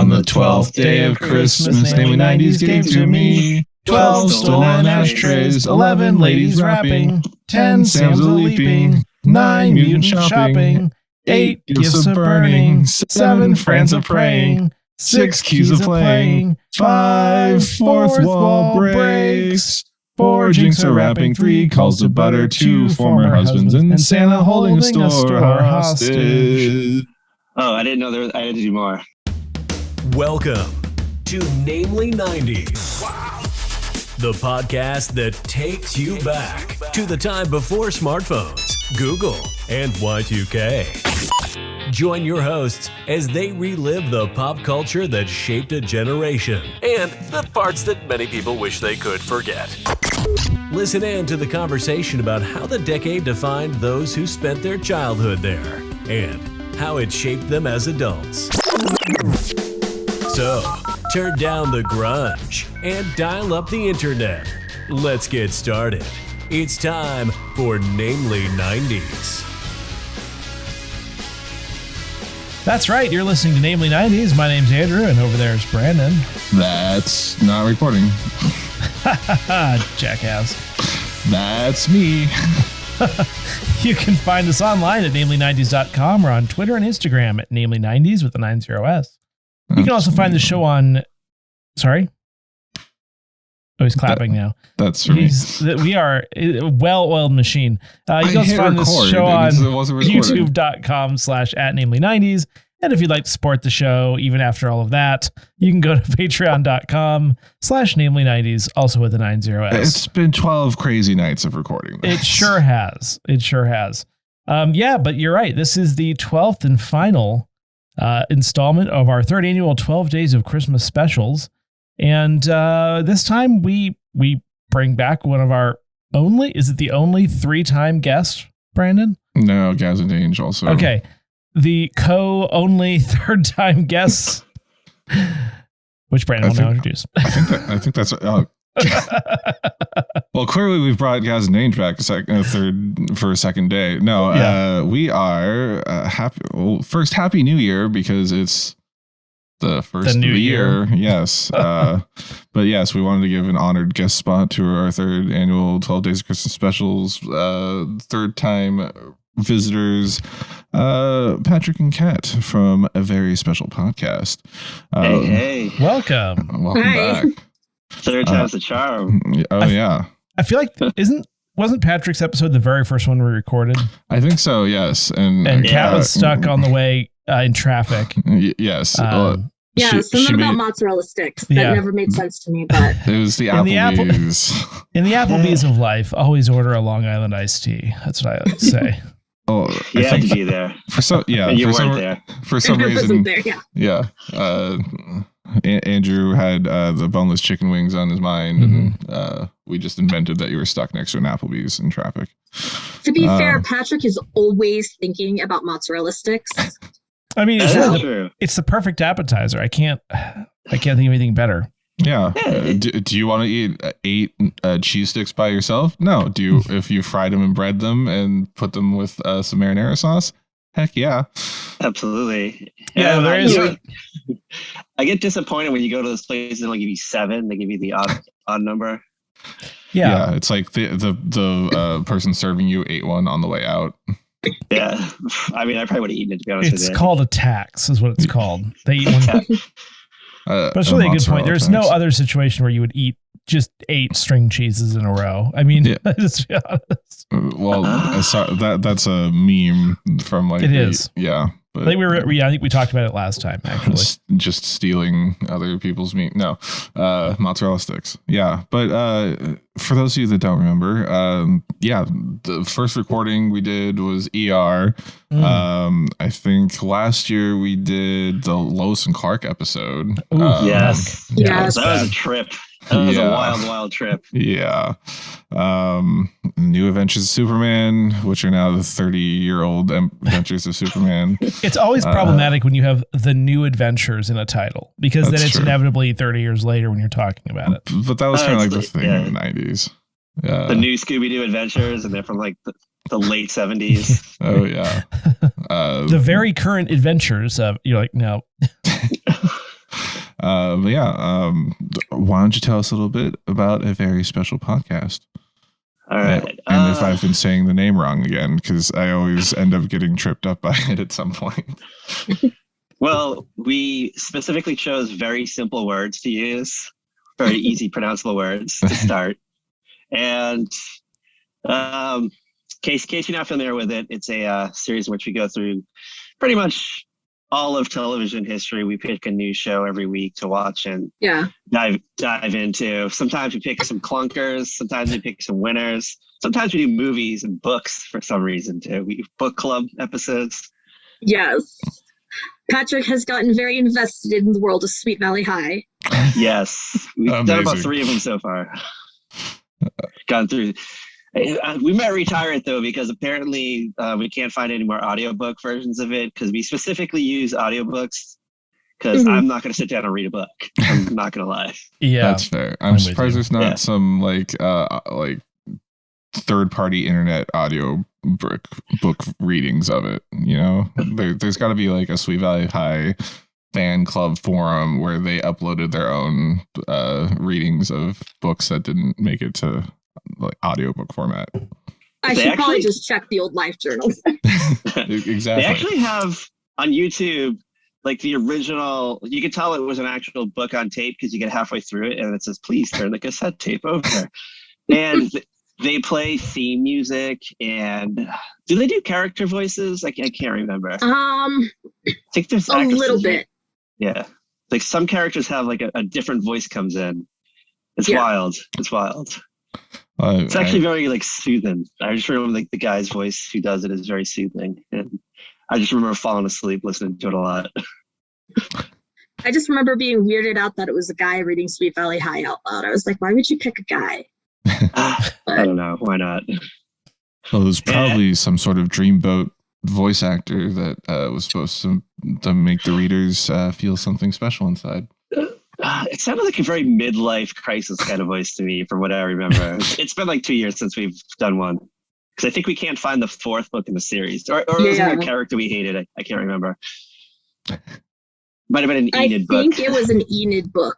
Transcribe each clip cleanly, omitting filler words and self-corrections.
On the 12th day of Christmas, namely 90s gave to me 12 stolen ashtrays, 11 ladies rapping, 10 Sam's a-leaping, 9 mutant shopping, 8 gifts a burning, 7 friends a praying, 6 keys a playing, 5 fourth wall breaks, 4 jinx a rapping, 3 calls to butter, 2 former husbands, and Santa holding a store hostage. Oh, I didn't know I had to do more. Welcome to Namely 90s. Wow. The podcast that takes you back to the time before smartphones, Google, and Y2K. Join your hosts as they relive the pop culture that shaped a generation and the parts that many people wish they could forget. Listen in to the conversation about how the decade defined those who spent their childhood there and how it shaped them as adults. So, turn down the grunge and dial up the internet. Let's get started. It's time for Namely 90s. That's right. You're listening to Namely 90s. My name's Andrew, and over there is Brandon. That's not recording. Jackass. That's me. You can find us online at namely90s.com or on Twitter and Instagram at namely90s with the 90s. You can also find the show on... Sorry? Oh, he's clapping now. That's for me. We are a well-oiled machine. You can also find this show on youtube.com/@namely90s. And if you'd like to support the show, even after all of that, you can go to patreon.com/namely90s, also with the 90s. It's been 12 crazy nights of recording this. It sure has. Yeah, but you're right. This is the 12th and final installment of our third annual 12 Days of Christmas specials. And this time we bring back one of our only 3-time guest, Brandon? No, Gaz and Dange also. Okay. The only third-time guests, which Brandon will now introduce. I think that's... well, clearly we've brought Gaz and Dange back for a second day. No, yeah. We are happy. Well, first, Happy New Year, because it's the first of the year. Yes. But yes, we wanted to give an honored guest spot to our third annual 12 Days of Christmas specials. Third time visitors, Patrick and Kat from a very special podcast. Hey. Welcome back. Third time's the charm. Yeah. I feel like wasn't Patrick's episode the very first one we recorded? I think so. Yes, and Kat was stuck on the way in traffic. Yes. Something about mozzarella sticks that never made sense to me, but it was the Applebee's. In the Applebee's of life, always order a Long Island iced tea. That's what I like to say. Oh, you had to be there. You weren't there. For some reason, there, Andrew had the boneless chicken wings on his mind, and we just invented that you were stuck next to an Applebee's in traffic. To be fair, Patrick is always thinking about mozzarella sticks. I mean, it's the perfect appetizer. I can't think of anything better. Yeah. Do you want to eat 8 cheese sticks by yourself? No. Do you? If you fried them and bread them and put them with some marinara sauce? Heck yeah. Absolutely. Yeah, there is. I get disappointed when you go to those places and they'll give you 7. They give you the odd number. Yeah. It's like the person serving you ate one on the way out. Yeah. I mean, I probably would have eaten it, to be honest with you. It's called a tax, is what it's called. They eat one. But it's really a good point. There's no other situation where you would eat just 8 string cheeses in a row. I mean, let's be honest. Well, that's a meme from like... It is. Yeah. But I think we talked about it last time, actually. Just stealing other people's meat. No. Mozzarella sticks. Yeah. But for those of you that don't remember, the first recording we did was ER. I think last year we did the Lois and Clark episode. Yes. Yes. That was a trip. That was a wild trip. Yeah. New Adventures of Superman, which are now the 30-year-old Adventures of Superman. It's always problematic when you have the New Adventures in a title, because then it's inevitably 30 years later when you're talking about it. But that was kind of like the thing in the 90s. Yeah. The new Scooby-Doo Adventures, and they're from like the late 70s. Oh, yeah. The very current adventures of, you're like, no. But yeah, why don't you tell us a little bit about a very special podcast? All right. And if I've been saying the name wrong again, because I always end up getting tripped up by it at some point. Well, we specifically chose very simple words to use, very easy pronounceable words to start. And in case you're not familiar with it, it's a series in which we go through pretty much all of television history. We pick a new show every week to watch and dive into. Sometimes we pick some clunkers. Sometimes we pick some winners. Sometimes we do movies and books for some reason too. We book club episodes. Yes. Patrick has gotten very invested in the world of Sweet Valley High. Yes. We've done about 3 of them so far. Gone through. We might retire it though, because apparently we can't find any more audiobook versions of it, because we specifically use audiobooks, because I'm not going to sit down and read a book. I'm not going to lie. Yeah, that's fair. I'm surprised there's not some like third-party internet audio book readings of it. You know, there's got to be like a Sweet Valley High fan club forum where they uploaded their own readings of books that didn't make it to like audiobook format. I should probably just check the old life journals. Exactly. They actually have on YouTube like the original. You could tell it was an actual book on tape because you get halfway through it and it says, "Please turn the cassette tape over." And they play theme music. And do they do character voices? I can't remember. I think there's a little bit. Yeah, like some characters have like a different voice comes in. It's wild. It's wild. It's actually very like soothing. I just remember like the guy's voice who does it is very soothing, and I just remember falling asleep listening to it a lot. I just remember being weirded out that it was a guy reading Sweet Valley High out loud. I was like, why would you pick a guy? I don't know. Why not? Well, it was probably some sort of dreamboat voice actor that was supposed to make the readers feel something special inside. It sounded like a very midlife crisis kind of voice to me, from what I remember. It's been like 2 years since we've done one, because I think we can't find the 4th book in the series, or was it a character we hated? I can't remember. Might have been an Enid book. I think it was an Enid book.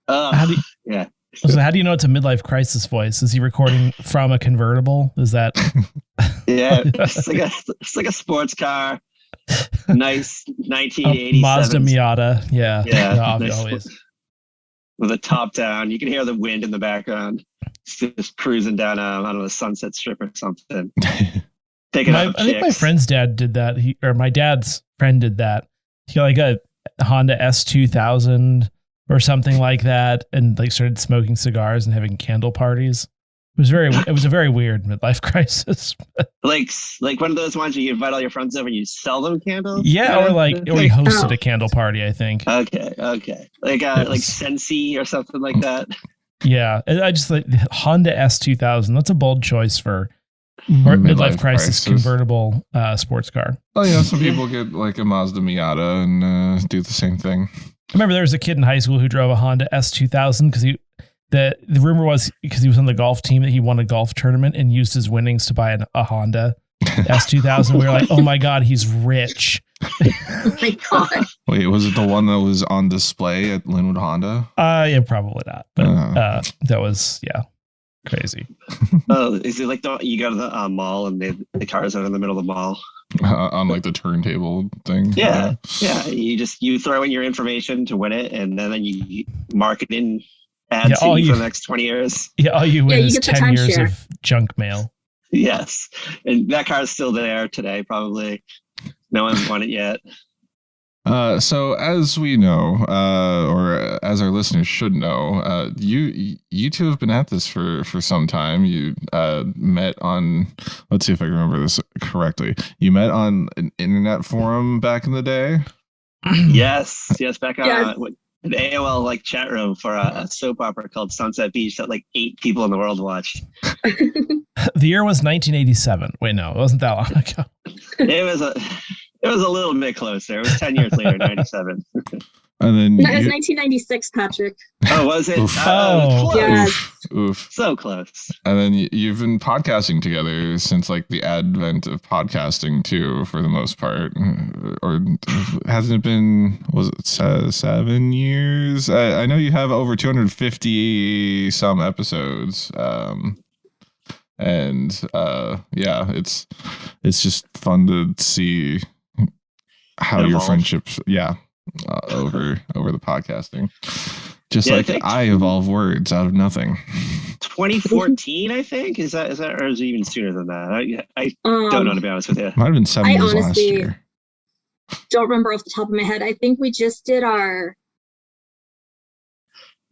So how do you know it's a midlife crisis voice? Is he recording from a convertible? Is that? Yeah, it's like a sports car. Nice 1987 Mazda Miata. Yeah. Nice. Always. With a top down, you can hear the wind in the background. Just cruising down, I don't know, the Sunset Strip or something. I think my friend's dad did that. My dad's friend did that. He got like a Honda S2000 or something like that, and like started smoking cigars and having candle parties. It was a very weird midlife crisis. like one of those ones where you invite all your friends over and you sell them candles? Yeah, or he hosted a candle party, I think. Okay. Like Sensi or something like that. Yeah, I just like Honda S2000. That's a bold choice for midlife crisis convertible sports car. Oh yeah, some people get like a Mazda Miata and do the same thing. I remember there was a kid in high school who drove a Honda S2000 because the rumor was because he was on the golf team that he won a golf tournament and used his winnings to buy a Honda S2000. We were like, oh my God, he's rich. Oh my God. Wait, was it the one that was on display at Linwood Honda? Yeah, probably not. But that was, crazy. Oh, is it like you go to the mall and the cars are in the middle of the mall? On like the turntable thing? Yeah. You throw in your information to win it, and then you mark it in ads for the next 20 years. Yeah, all you win is 10 years of junk mail. Yes. And that car is still there today, probably. No one's won it yet. So as we know, or as our listeners should know, you two have been at this for some time. You met on, let's see if I can remember this correctly. You met on an internet forum back in the day? Yes, back on an AOL like chat room for a soap opera called Sunset Beach that like 8 people in the world watched. The year was 1987. Wait, no, it wasn't that long ago. It was a little bit closer. It was 10 years later, 97. And then that was 1996, Patrick. Oh, Oh, was it? Oof. Close. Yes. Oof. So close. And then you've been podcasting together since like the advent of podcasting too, for the most part. Or hasn't it been, was it 7 years? I know you have over 250 some episodes. Yeah, it's just fun to see how your friendships, over the podcasting. Just like I evolve words out of nothing. 2014, I think. Is that, or is it even sooner than that? I don't know, to be honest with you. Might have been 7 years last year. Don't remember off the top of my head. I think we just did our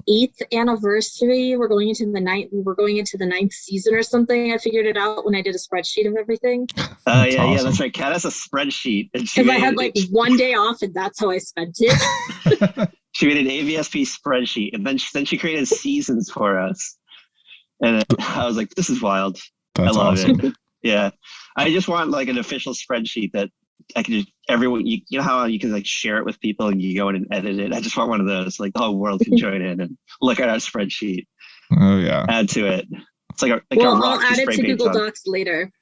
8th anniversary. We're going into the 9th season or something. I figured it out when I did a spreadsheet of everything. Yeah, that's right. Kat has a spreadsheet. Because I had like one day off, and that's how I spent it. She made an AVSP spreadsheet, and then she created seasons for us. And I was like, this is wild. That's I love awesome. it. Yeah. I just want like an official spreadsheet that I can just, everyone, you know how you can like share it with people and you go in and edit it. I just want one of those, like the whole world can join in and look at our spreadsheet. Oh yeah. Add to it. It's like I'll add it to Google Docs later.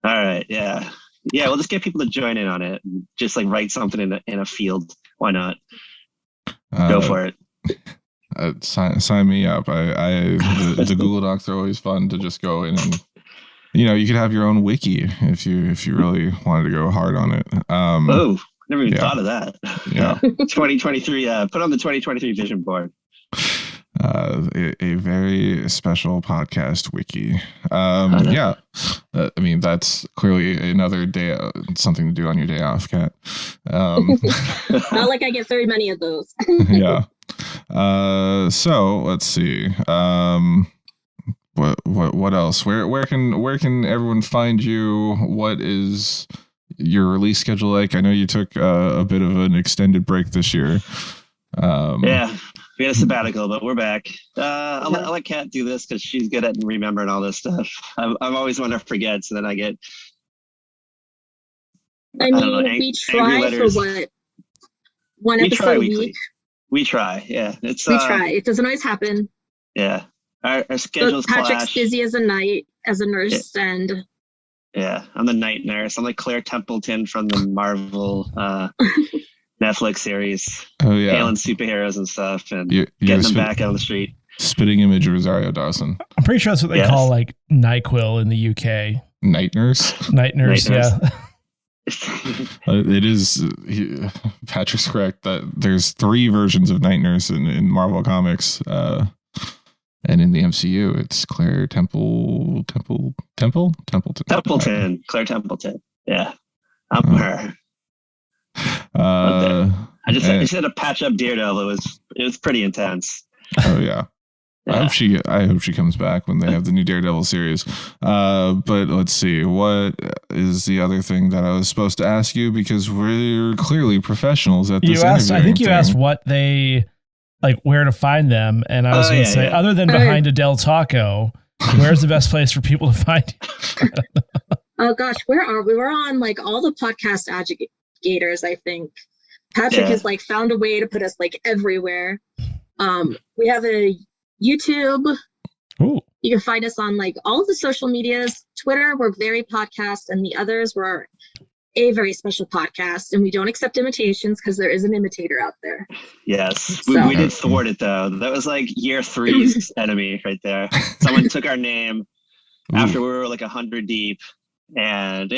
All right. Yeah. Yeah. We'll just get people to join in on it and just like write something in a field. Why not? Go for it. Sign me up. The Google Docs are always fun to just go in and, you could have your own wiki if you really wanted to go hard on it. Never even thought of that. Yeah. 2023. Put on the 2023 vision board. A very special podcast wiki. Yeah. I mean, that's clearly another day, something to do on your day off, Kat. Not like I get very many of those. Yeah. So let's see. What else? Where can everyone find you? What is your release schedule like? I know you took a bit of an extended break this year. Yeah. We had a sabbatical, but we're back. I'll let Kat do this because she's good at remembering all this stuff. I'm always one to forget, so then I get. We try for what? One episode a week. We try, yeah. We try. It doesn't always happen. Yeah, our schedules Patrick's clash. busy as a nurse, and. Yeah, I'm the night nurse. I'm like Claire Templeton from the Marvel. Netflix series. Oh yeah, hailing superheroes and stuff, and getting them back out on the street. Spitting image Rosario Dawson. I'm pretty sure that's what they call like NyQuil in the UK. Night nurse. Night nurse. Yeah. It is. Patrick's correct that there's 3 versions of Night Nurse in Marvel Comics, and in the MCU, it's Claire Templeton. Claire Templeton. Yeah, I'm her. I just had to patch up Daredevil. It was pretty intense. Oh yeah. I hope she comes back when they have the new Daredevil series. But let's see, what is the other thing that I was supposed to ask you, because we're clearly professionals at this. I think you asked what they like, where to find them, and I was going to say, other than behind a Del Taco, where's the best place for people to find you? Oh gosh, where are we? We're on like all the podcast aggregators, I think. Patrick has like found a way to put us like everywhere. We have a YouTube. Ooh. You can find us on like all of the social medias. Twitter, we're Very Podcast, and the others were a very special podcast, and we don't accept imitations because there is an imitator out there. Yes, we did thwart it though. That was like year 3's enemy right there. Someone took our name after we were like 100 deep, and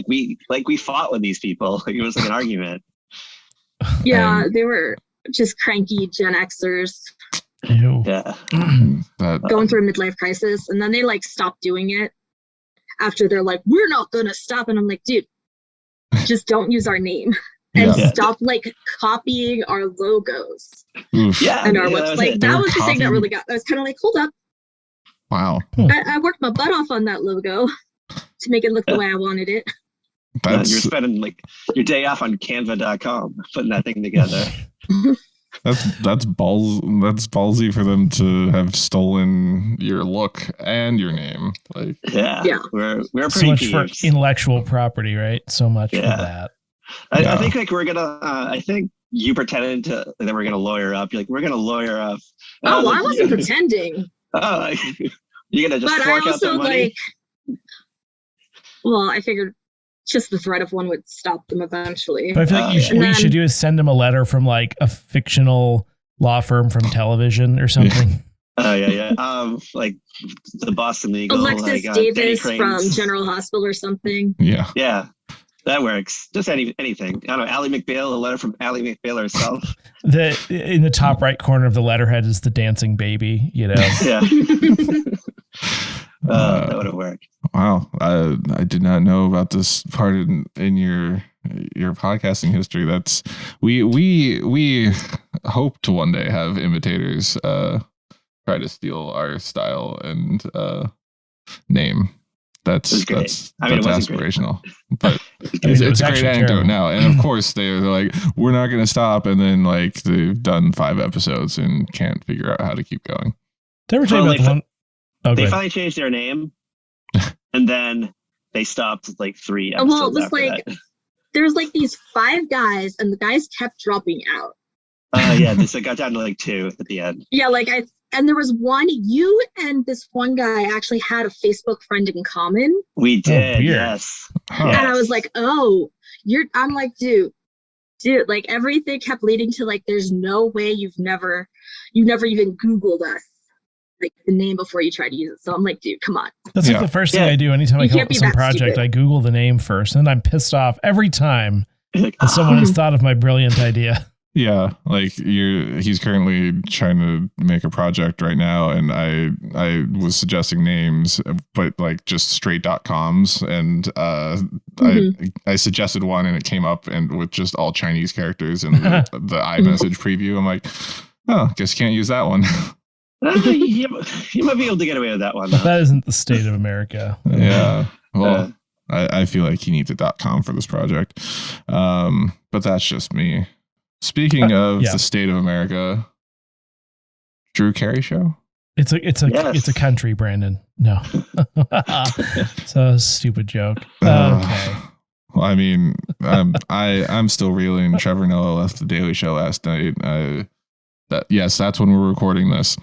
we fought with these people. Like, it was like an argument. Yeah, they were just cranky Gen Xers. Ew. Yeah. Going through a midlife crisis, and then they like stopped doing it after they're like, we're not gonna stop. And I'm like, dude, just don't use our name and stop like copying our logos. And our website. That was the thing that really got. I was kind of like, hold up. Wow. I worked my butt off on that logo to make it look the way I wanted it. You're spending like your day off on Canva.com putting that thing together. That's ballsy for them to have stolen your look and your name. Like, we're pretty so much peeves. for intellectual property, right? So much for that. I think like we're gonna. I think you pretended that we're going to lawyer up. You're like, we're going to lawyer up. Oh, I wasn't pretending. Oh, you're going to just but fork I out the also money? Well, I figured just the threat of one would stop them eventually. But I feel like what you should do is send him a letter from like a fictional law firm from television or something. Oh, yeah. Like the Boston Legal. Alexis Davis from General Hospital or something. Yeah. Yeah. That works. Just anything. I don't know. Ally McBeal, a letter from Ally McBeal herself. In the top right corner of the letterhead is the dancing baby, you know? Yeah. That would have worked. Wow. I did not know about this part in your podcasting history. That's we hope to one day have imitators try to steal our style and name. That's aspirational, but it's a great anecdote terrible. Now. And of course they're like, we're not going to stop. And then like they've done 5 episodes and can't figure out how to keep going. Did I ever tell you about the one? Oh, they finally changed their name, and then they stopped like 3 episodes. Well, it was like that. There was like these 5 guys, and the guys kept dropping out. Yeah, so it got down to like 2 at the end. Yeah, and there was one. You and this one guy actually had a Facebook friend in common. We did, yes. Huh. And I was like, oh, I'm like, dude, like everything kept leading to like, there's no way you've never even Googled us, like the name before you try to use it. So I'm like, dude, come on. That's like the first thing I do anytime I come up with some project. Stupid. I Google the name first, and I'm pissed off every time that someone has thought of my brilliant idea. Yeah, like he's currently trying to make a project right now, and I was suggesting names, but like just straight .coms, and I suggested one, and it came up and with just all Chinese characters and the iMessage preview. I'm like, oh, guess you can't use that one. You might be able to get away with that one. Though. That isn't the state of America. Yeah, well, I feel like he needs a .com for this project, but that's just me. Speaking of the state of America, Drew Carey Show. It's a country, Brandon. No, so stupid joke. Okay. Well, I mean, I'm still reeling. Trevor Noah left the Daily Show last night. That's when we're recording this.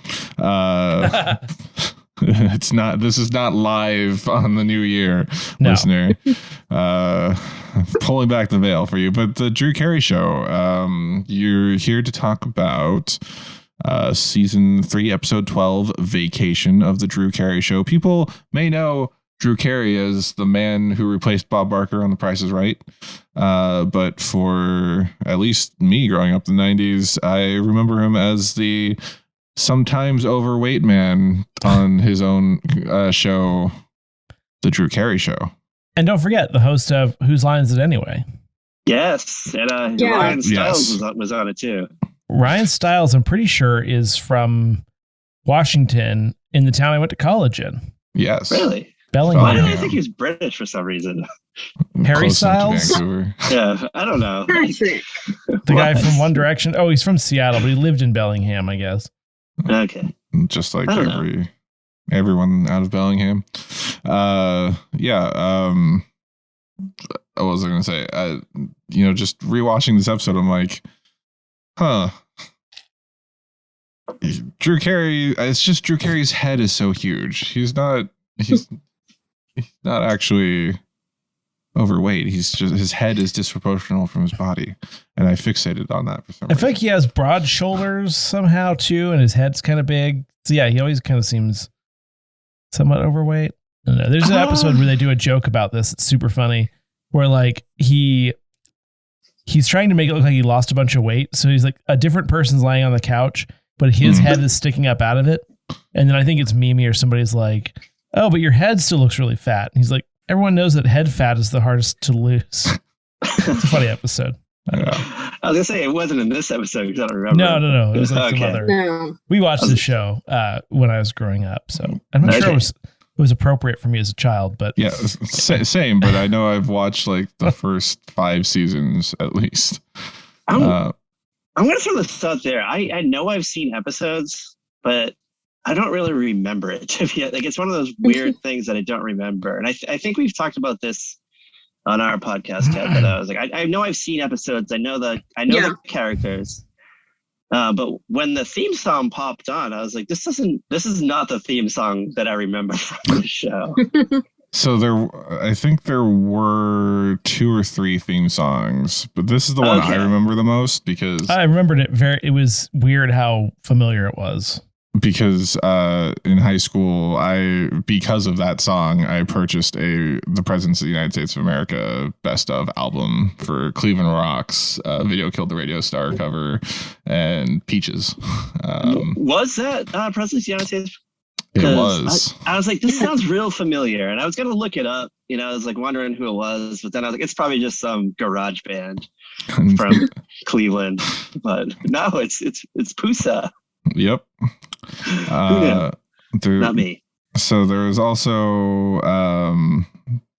This is not live on the new year, listener. Pulling back the veil for you, but the Drew Carey Show. You're here to talk about season 3, episode 12, Vacation of the Drew Carey Show. People may know Drew Carey as the man who replaced Bob Barker on The Price is Right. But for at least me growing up in the 90s, I remember him as the sometimes overweight man on his own show, The Drew Carey Show. And don't forget, the host of Whose Line Is It Anyway? Yes, and Ryan Stiles was on it too. Ryan Stiles, I'm pretty sure, is from Washington, in the town I went to college in. Yes. Really? Bellingham. Why did I think he was British for some reason? Harry Styles? Yeah, I don't know. Patrick. The guy from One Direction? Oh, he's from Seattle, but he lived in Bellingham, I guess. Okay. Just like everyone out of Bellingham. What was I going to say? Just rewatching this episode, I'm like, Drew Carey, it's just Drew Carey's head is so huge. He's not actually overweight. He's just, his head is disproportional from his body. And I fixated on that for some reason. I feel like he has broad shoulders somehow too, and his head's kind of big. So yeah, he always kind of seems somewhat overweight. I don't know. There's an episode where they do a joke about this. It's super funny, where like he's trying to make it look like he lost a bunch of weight. So he's like a different person's lying on the couch, but his head is sticking up out of it. And then I think it's Mimi or somebody's like, oh, but your head still looks really fat. And he's like, everyone knows that head fat is the hardest to lose. It's a funny episode. I was gonna say it wasn't in this episode because I don't remember. No. It was like some other. No. We watched the show when I was growing up, so I'm not sure it was appropriate for me as a child. But yeah, same. But I know I've watched like the first 5 seasons at least. I'm gonna throw this out there. I know I've seen episodes, but I don't really remember it. Like it's one of those weird things that I don't remember. And I think we've talked about this on our podcast yet, but I was like, I know I've seen episodes. I know the characters. But when the theme song popped on, I was like, this is not the theme song that I remember from the show. So I think there were 2 or 3 theme songs, but this is the one I remember the most because I remembered it it was weird how familiar it was. Because in high school, because of that song, I purchased the Presidents of the United States of America best of album for Cleveland Rocks, Video Killed the Radio Star cover, and Peaches. Was that Presidents of the United States? It was. I was like, this sounds real familiar, and I was gonna look it up. I was like wondering who it was, but then I was like, it's probably just some garage band from Cleveland. But no, it's Pusa. Yep. Not me. So there was also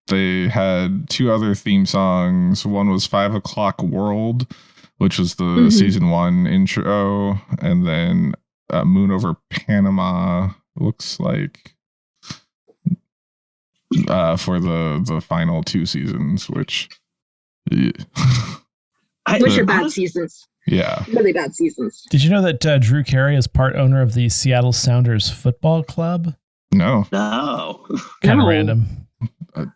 they had 2 other theme songs. One was 5 O'Clock World, which was the season 1 intro, and then Moon Over Panama looks like for the final 2 seasons, which are bad seasons. Yeah. Really bad seasons. Did you know that Drew Carey is part owner of the Seattle Sounders football club? No. Kind of random. Jerry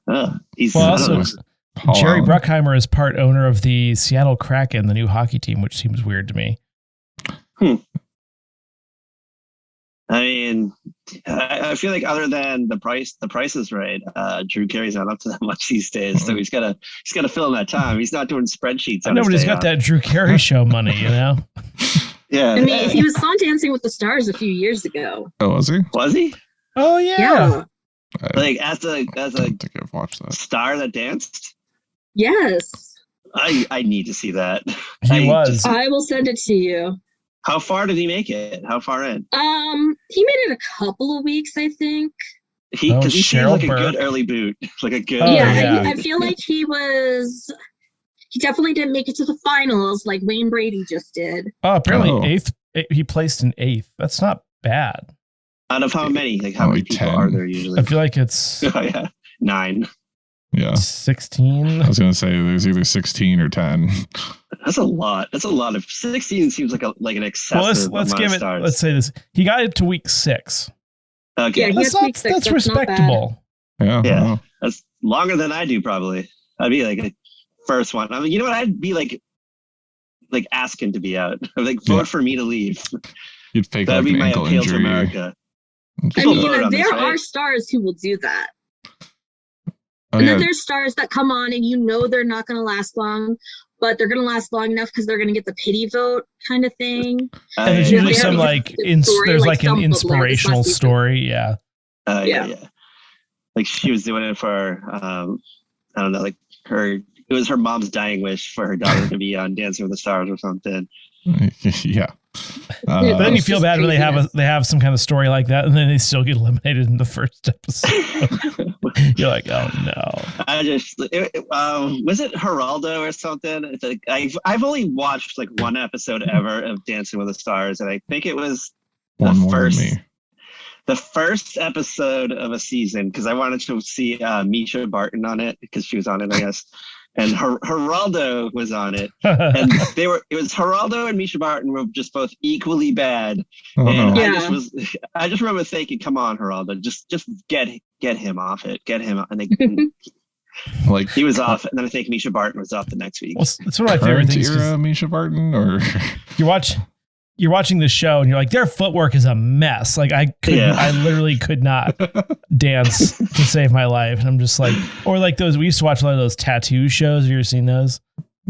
Bruckheimer is part owner of the Seattle Kraken, the new hockey team, which seems weird to me. I mean, I feel like other than the price is right. Drew Carey's not up to that much these days, so he's got to fill in that time. He's not doing spreadsheets. I know, but he's got that Drew Carey Show money, Yeah. I mean, he was on Dancing with the Stars a few years ago. Oh, was he? Was he? Oh yeah. Like as a I think I've watched that. Star that danced. Yes. I need to see that. I will send it to you. How far did he make it? How far in? He made it a couple of weeks, I think. He seems like a good early boot. Like a good. I feel like he definitely didn't make it to the finals like Wayne Brady just did. Oh, apparently he placed in 8th. That's not bad. Out of how many? Like how many people 10. are there usually? I feel like it's 9. Yeah. 16. I was going to say there's either 16 or 10. That's a lot. That's a lot of 16 seems like an excessive. Well, let's give it. Stars. Let's say this. He got it to week 6. Okay. Yeah, that's respectable. Yeah. Well. That's longer than I do probably. I'd be like a first one. I mean, you know what? I'd be like asking to be out. I'd like vote for me to leave. You'd fake that'd like be an my ankle appeal injury. to America. I mean, there are stars who will do that. And then there's stars that come on and they're not going to last long, but they're going to last long enough because they're going to get the pity vote kind of thing. And there's usually some there's like an inspirational story. Yeah. Yeah. Like she was doing it for, I don't know, like it was her mom's dying wish for her daughter to be on Dancing with the Stars or something. Yeah. But then you feel bad when they have some kind of story like that, and then they still get eliminated in the first episode. You're like, oh no! I just was it Geraldo or something? It's like I've only watched like one episode ever of Dancing with the Stars, and I think it was the first episode of a season because I wanted to see Misha Barton on it because she was on it, I guess. And Geraldo was on it, and it was Geraldo and Misha Barton were just both equally bad. And I just remember thinking, come on, Geraldo, just get him off it, get him. And like he was off, and then I think Misha Barton was off the next week. Well, it's one of my favorite things. Misha Barton, or you're watching the show and you're like, their footwork is a mess. Like I literally could not dance to save my life. And I'm just like, or like we used to watch a lot of those tattoo shows. Have you ever seen those?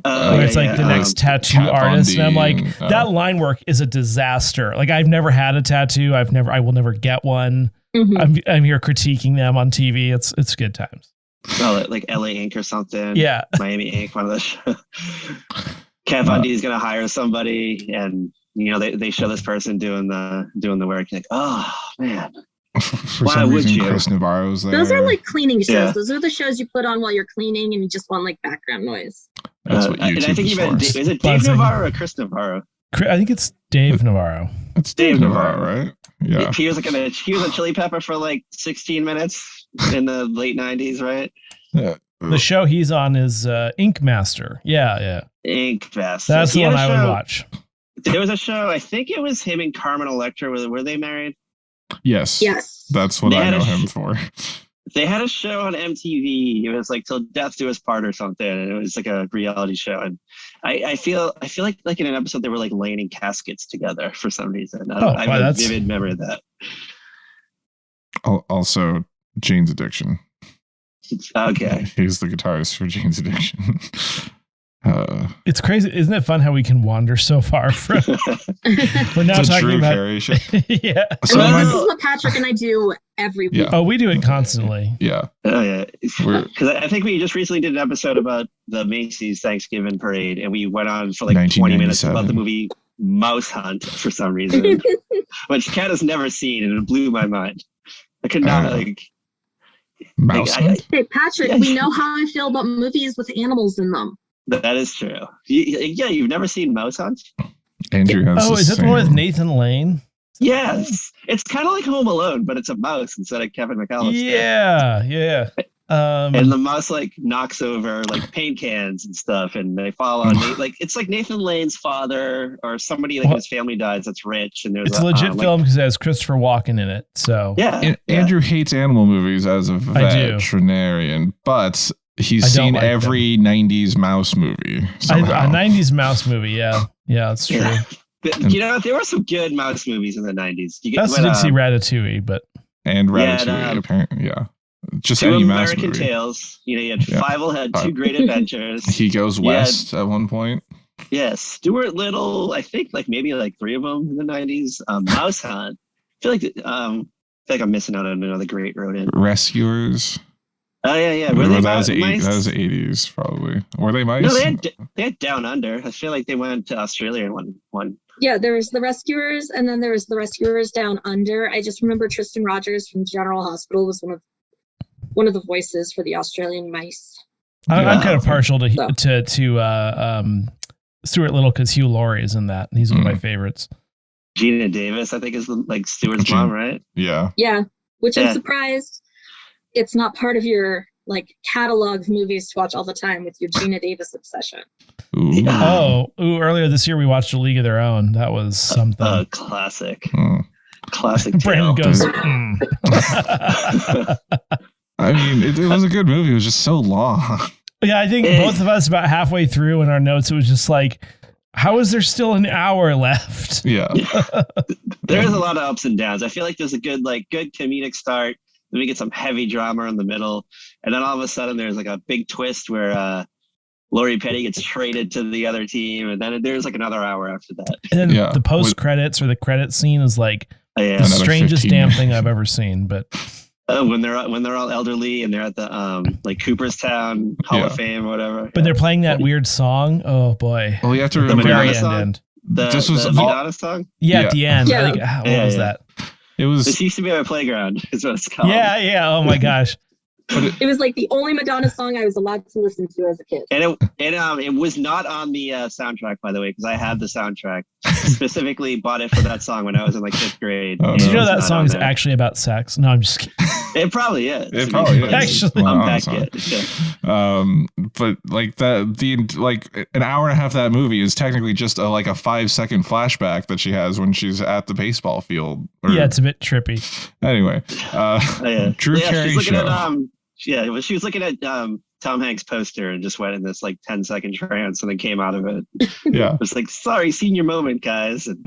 Where it's like the next tattoo artist. And I'm like, that line work is a disaster. Like I've never had a tattoo. I will never get one. Mm-hmm. I'm here critiquing them on TV. It's good times. Oh, like LA Ink or something. Yeah. Miami Ink, one of those. Kat Von D is going to hire somebody and they show this person doing the work. You're like, oh man, why would you? Chris Navarro's there. Those are like cleaning shows. Yeah. Those are the shows you put on while you're cleaning and you just want like background noise. That's what YouTube and I think you meant, is it Dave Navarro or Chris Navarro? I think it's Dave Navarro. It's Dave Navarro, right? Yeah. He was a Chili Pepper for like 16 minutes in the late 90s, right? Yeah. The show he's on is Ink Master. Yeah. Ink Master. That's the one I would watch. There was a show, I think it was him and Carmen Electra. Were they married? Yes. That's what I know him for. They had a show on MTV. It was like Till Death Do Us Part or something. And it was like a reality show. And I feel like in an episode they were like laying in caskets together for some reason. I have a vivid memory of that. Also, Jane's Addiction. Okay. He's the guitarist for Jane's Addiction. It's crazy. Isn't it fun how we can wander so far from we're now the talking Drew about Carey Show. Yeah. So this is what Patrick and I do every week. Oh, we do it constantly. Yeah. Oh yeah. Because I think we just recently did an episode about the Macy's Thanksgiving parade, and we went on for like 20 minutes about the movie Mouse Hunt for some reason, which Kat has never seen, and it blew my mind. I could not Mouse Hunt? Hey Patrick, we know how I feel about movies with animals in them. That is true. You've never seen Mouse Hunt? Andrew has is that the one with Nathan Lane? Yes. It's kind of like Home Alone, but it's a mouse instead of Kevin McAllister. Yeah. And the mouse like knocks over like paint cans and stuff, and they fall on it's like Nathan Lane's father or somebody like his family dies that's rich, and there's it's a legit film because it has Christopher Walken in it. So Andrew hates animal movies as a veterinarian, but he's seen every 90s mouse movie. A 90s mouse movie, yeah, that's true. But, you know, there were some good mouse movies in the 90s. I also did see Ratatouille, and Ratatouille, apparently, just Two any American mouse movie. Tales. You know, you had Fievel had Two Great Adventures. He Goes West at one point. Yes, Stuart Little. I think maybe three of them in the 90s. Mouse Hunt. I feel like I'm missing out on another great rodent. Rescuers. Oh yeah. That was the 80s probably. Were they mice? No, they had Down Under. I feel like they went to Australia in one. Yeah, there was the Rescuers, and then there was the Rescuers Down Under. I just remember Tristan Rogers from General Hospital was one of the voices for the Australian mice. I'm kind of partial to Stuart Little because Hugh Laurie is in that, and he's one of my favorites. Gina Davis, I think, is Stuart's mom, right? Yeah. Yeah, which I'm surprised it's not part of your catalog of movies to watch all the time with your Gina Davis obsession. Ooh. Earlier this year we watched A League of Their Own. That was something. Classic. Classic. Brandon goes. I mean, it was a good movie. It was just so long. Yeah, I think both of us about halfway through in our notes, it was just like, how is there still an hour left? Yeah. There's a lot of ups and downs. I feel like there's a good comedic start. Then we get some heavy drama in the middle. And then all of a sudden there's a big twist where Lori Petty gets traded to the other team. And then there's another hour after that. And then the post credits or the credit scene is the strangest damn thing I've ever seen. But when they're all elderly and they're at the Cooperstown Hall of Fame or whatever. But they're playing that weird song. Oh boy. Well, you have to the remember Madonna end. This was the Madonna song? Yeah, at the end. Yeah. I think, what was that? This used to be my playground, is what it's called. Yeah. Oh my gosh. It was the only Madonna song I was allowed to listen to as a kid. And it was not on the soundtrack, by the way, because I had the soundtrack. Specifically bought it for that song when I was in 5th grade. Did you know that song is actually about sex? No, I'm just kidding. It probably is. It probably is. Actually, unpack it. Yeah. But an hour and a half of that movie is technically just a 5-second flashback that she has when she's at the baseball field. It's a bit trippy. Anyway, Drew Carey Show. She was looking at Tom Hanks' poster and just went in this 10-second trance and then came out of it. Yeah. It was sorry, senior moment, guys. And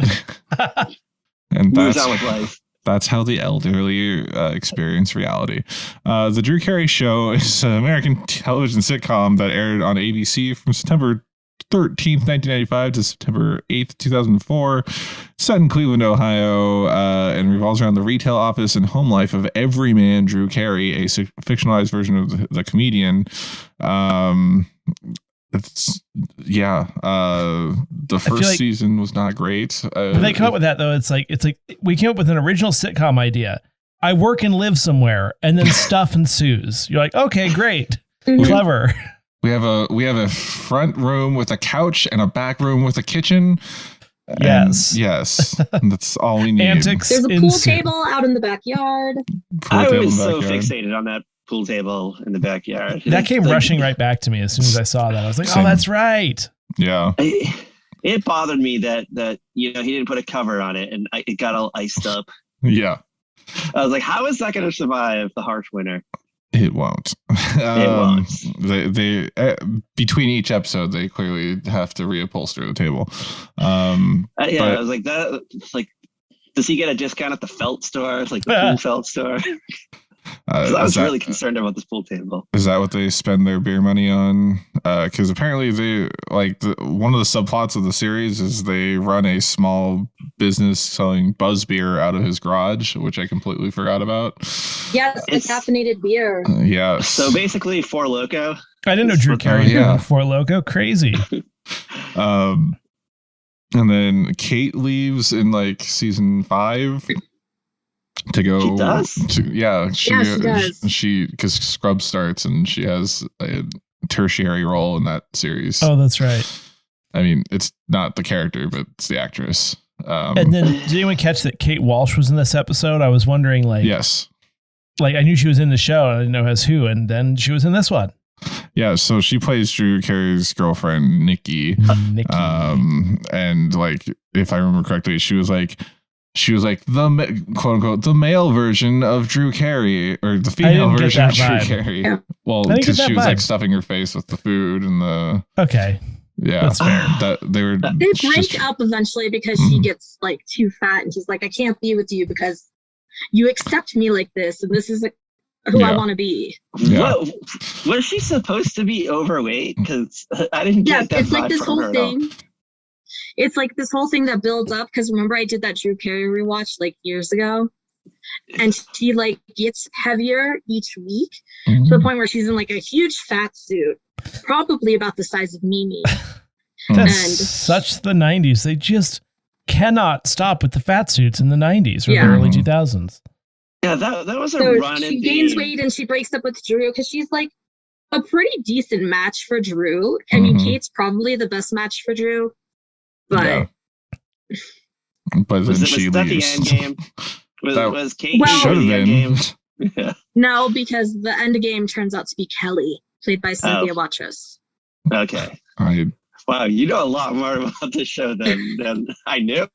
moves on with life. That's how the elderly experience reality. The Drew Carey Show is an American television sitcom that aired on ABC from September 13th, 1995 to September 8th, 2004. Set in Cleveland, Ohio, and revolves around the retail office and home life of everyman Drew Carey, a fictionalized version of the comedian. The first season was not great. But they come up with that though. It's like we came up with an original sitcom idea. I work and live somewhere, and then stuff ensues. You're like, okay, great, clever. We have a front room with a couch and a back room with a kitchen. Yes, that's all we need. Antics. There's a pool table out in the backyard. I was so fixated on that pool table in the backyard. That came rushing right back to me as soon as I saw that. I was like, oh, that's right. Yeah. It bothered me that he didn't put a cover on it and it got all iced up. Yeah. I was like, how is that going to survive the harsh winter? It won't. It won't. They between each episode, they clearly have to reupholster the table. I was like, that. Like, does he get a discount at the felt store, like the pool felt store? I was really concerned about this pool table. Is that what they spend their beer money on? Because apparently they one of the subplots of the series is they run a small business selling buzz beer out of his garage, which I completely forgot about. Yes, it's caffeinated beer. Yeah. So basically, Four Loko. I didn't know Drew Carey Four Loko. Crazy. And then Kate leaves in like season 5. To go, she does. She does. She because Scrubs starts and she has a tertiary role in that series. Oh, that's right. I mean, it's not the character, but it's the actress. And then, did anyone catch that Kate Walsh was in this episode? I was wondering, yes, I knew she was in the show, and I didn't know as who, and then she was in this one. Yeah, so she plays Drew Carey's girlfriend, Nikki. And if I remember correctly, she was like the quote unquote the male version of Drew Carey, or the female version of Drew Carey. Yeah. Well, because she was stuffing her face with the food and the. Okay. Yeah, that's fair. They break up eventually because she gets too fat, and she's like, I can't be with you because you accept me like this, and this is who I want to be. Yeah. Was she supposed to be overweight? Because I didn't get that. It's like this whole thing. It's like this whole thing that builds up, because remember I did that Drew Carey rewatch years ago, and she gets heavier each week to the point where she's in a huge fat suit, probably about the size of Mimi. That's such the 90s. They just cannot stop with the fat suits in the 90s or the early 2000s. Yeah, that was a run. She gains weight and she breaks up with Drew because she's a pretty decent match for Drew. I mean, Kate's probably the best match for Drew. But then was she that leaves. The end game? Was Kate the end game? Yeah. No, because the end game turns out to be Kelly, played by Cynthia Watros. Okay. Wow, you know a lot more about this show than I knew.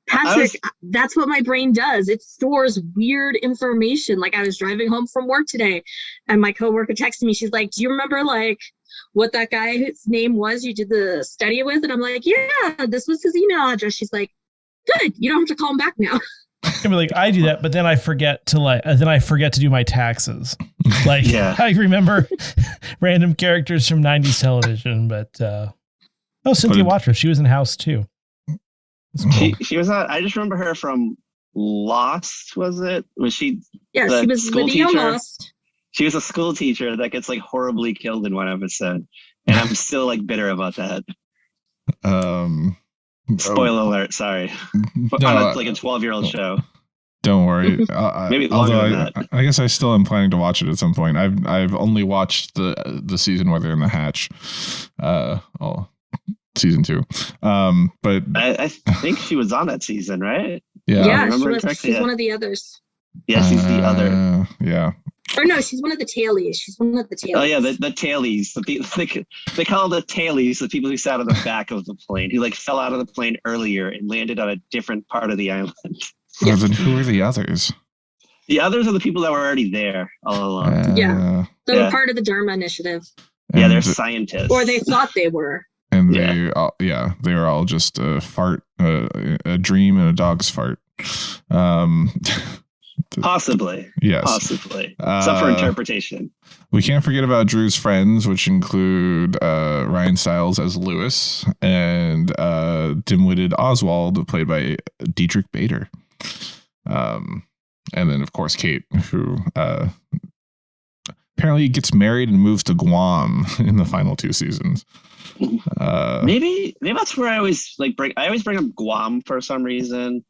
Patrick, that's what my brain does. It stores weird information. I was driving home from work today, and my coworker texted me. She's like, do you remember what that guy's name was you did the study with? And I'm like, yeah, this was his email address. She's like, good, you don't have to call him back now. I do that, but then I forget to do my taxes. I remember random characters from 90s television, but Cynthia Watros, she was in House too. Cool. She was not. I just remember her from Lost. Was it? Was she? Yeah, she was Lydia Lost. She was a school teacher that gets horribly killed in one episode, and I'm still bitter about that. Spoiler alert! Sorry, no, on a 12-year-old show. Don't worry. Maybe longer than that. I guess I still am planning to watch it at some point. I've only watched the season where they're in the hatch. Season 2. But I think she was on that season, right? Yeah, she's one of the others. Yeah, she's the other. Yeah. Or no, she's one of the tailies. She's one of the tailies. Oh yeah, the tailies. They call the tailies the people who sat on the back of the plane, who fell out of the plane earlier and landed on a different part of the island. Well, then who are the others? The others are the people that were already there all along. They're part of the Dharma Initiative. Yeah, they're scientists. Or they thought they were. And they were all just a fart, a dream and a dog's fart. Possibly. Yes. Possibly. It's up for interpretation. We can't forget about Drew's friends, which include Ryan Stiles as Lewis and dim-witted Oswald, played by Dietrich Bader. And then, of course, Kate, who apparently gets married and moves to Guam in the final 2 seasons. Maybe that's where I always bring up Guam for some reason.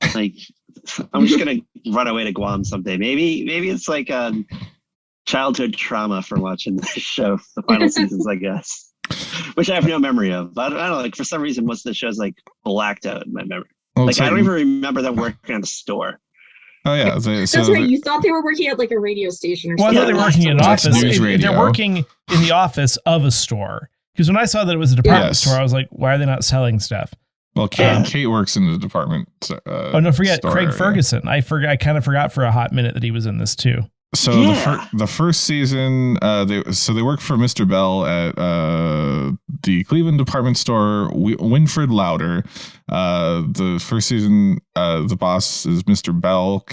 I'm just gonna run away to Guam someday. Maybe it's a childhood trauma from watching this show, the final seasons, I guess, which I have no memory of. I don't know. For some reason, most of the show's blacked out in my memory. Well, I don't even remember them working at a store. Oh yeah, That's right. You thought they were working at like a radio station or Well, I something. thought they were working in an That's office. news radio. They're working in the office of a store. Because when I saw that it was a department store, I was like, why are they not selling stuff? Well, Kate works in the department. Oh, no, forget store Craig area. Ferguson. I kind of forgot for a hot minute that he was in this too. So the first season, they work for Mr. Bell at the Cleveland department store. Winfred Lauder. The first season, the boss is Mr. Bell,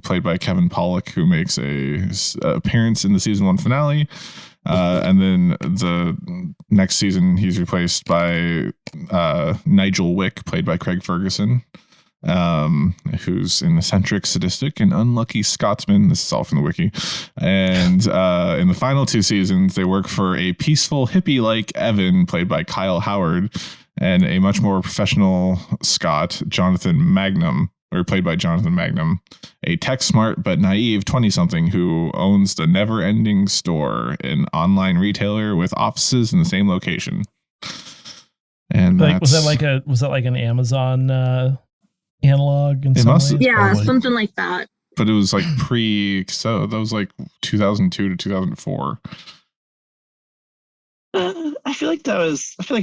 played by Kevin Pollak, who makes a appearance in the season 1 finale. And then the next season, he's replaced by Nigel Wick, played by Craig Ferguson. Who's an eccentric, sadistic, and unlucky Scotsman. This is all from the wiki. And in the final 2 seasons, they work for a peaceful hippie-like Evan, played by Kyle Howard, and a much more professional Scot, Jonathan Magnum, or played by Jonathan Magnum, a tech-smart but naive 20-something who owns the Never Ending Store, an online retailer with offices in the same location. And was that like an Amazon analog in some ways? Yeah, Probably. something like that. But it was like so that was like 2002 to 2004. I feel like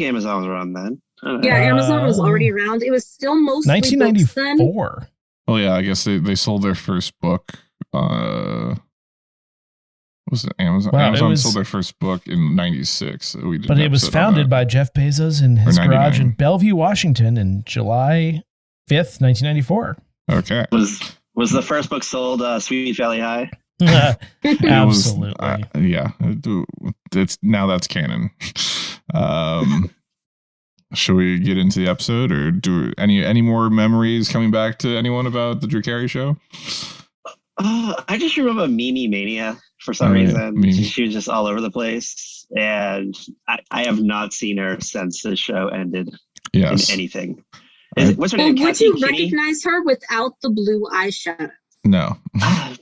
Amazon was around then. Yeah, Amazon was already around. It was still mostly 1994. Oh yeah, I guess they sold their first book. Was it Amazon? Wow, Amazon sold their first book in '96. But it was founded by Jeff Bezos in his garage in Bellevue, Washington, in July 5th, 1994. Okay. Was the first book sold Sweet Valley High? Absolutely. Yeah. It's now that's canon. Should we get into the episode, or do any more memories coming back to anyone about the Drew Carey Show? I just remember Mimi Mania for some reason. She was just all over the place, and I have not seen her since the show ended in anything. What's her name? Would you recognize her without the blue eyeshadow? No. I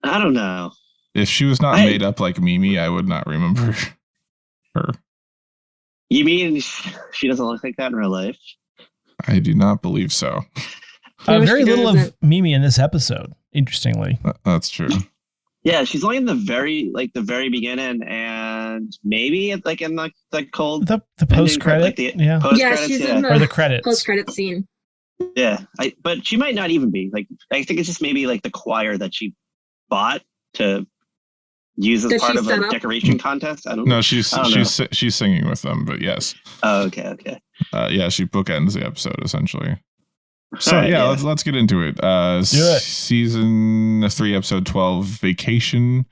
don't know. If she was not made up like Mimi, I would not remember her. You mean she doesn't look like that in real life? I do not believe so. Very little of Mimi in this episode, interestingly. That's true. Yeah, she's only in the very beginning, and maybe in the cold the post credit, she's in the credits post credit scene. Yeah, but she might not even be I think it's just maybe like the choir that she bought to use as part of a decoration contest. I don't know. No, she's singing with them, but yes. Oh, okay. Yeah, she bookends the episode essentially. So let's get into it. Do it. Season 3, episode 12, Vacation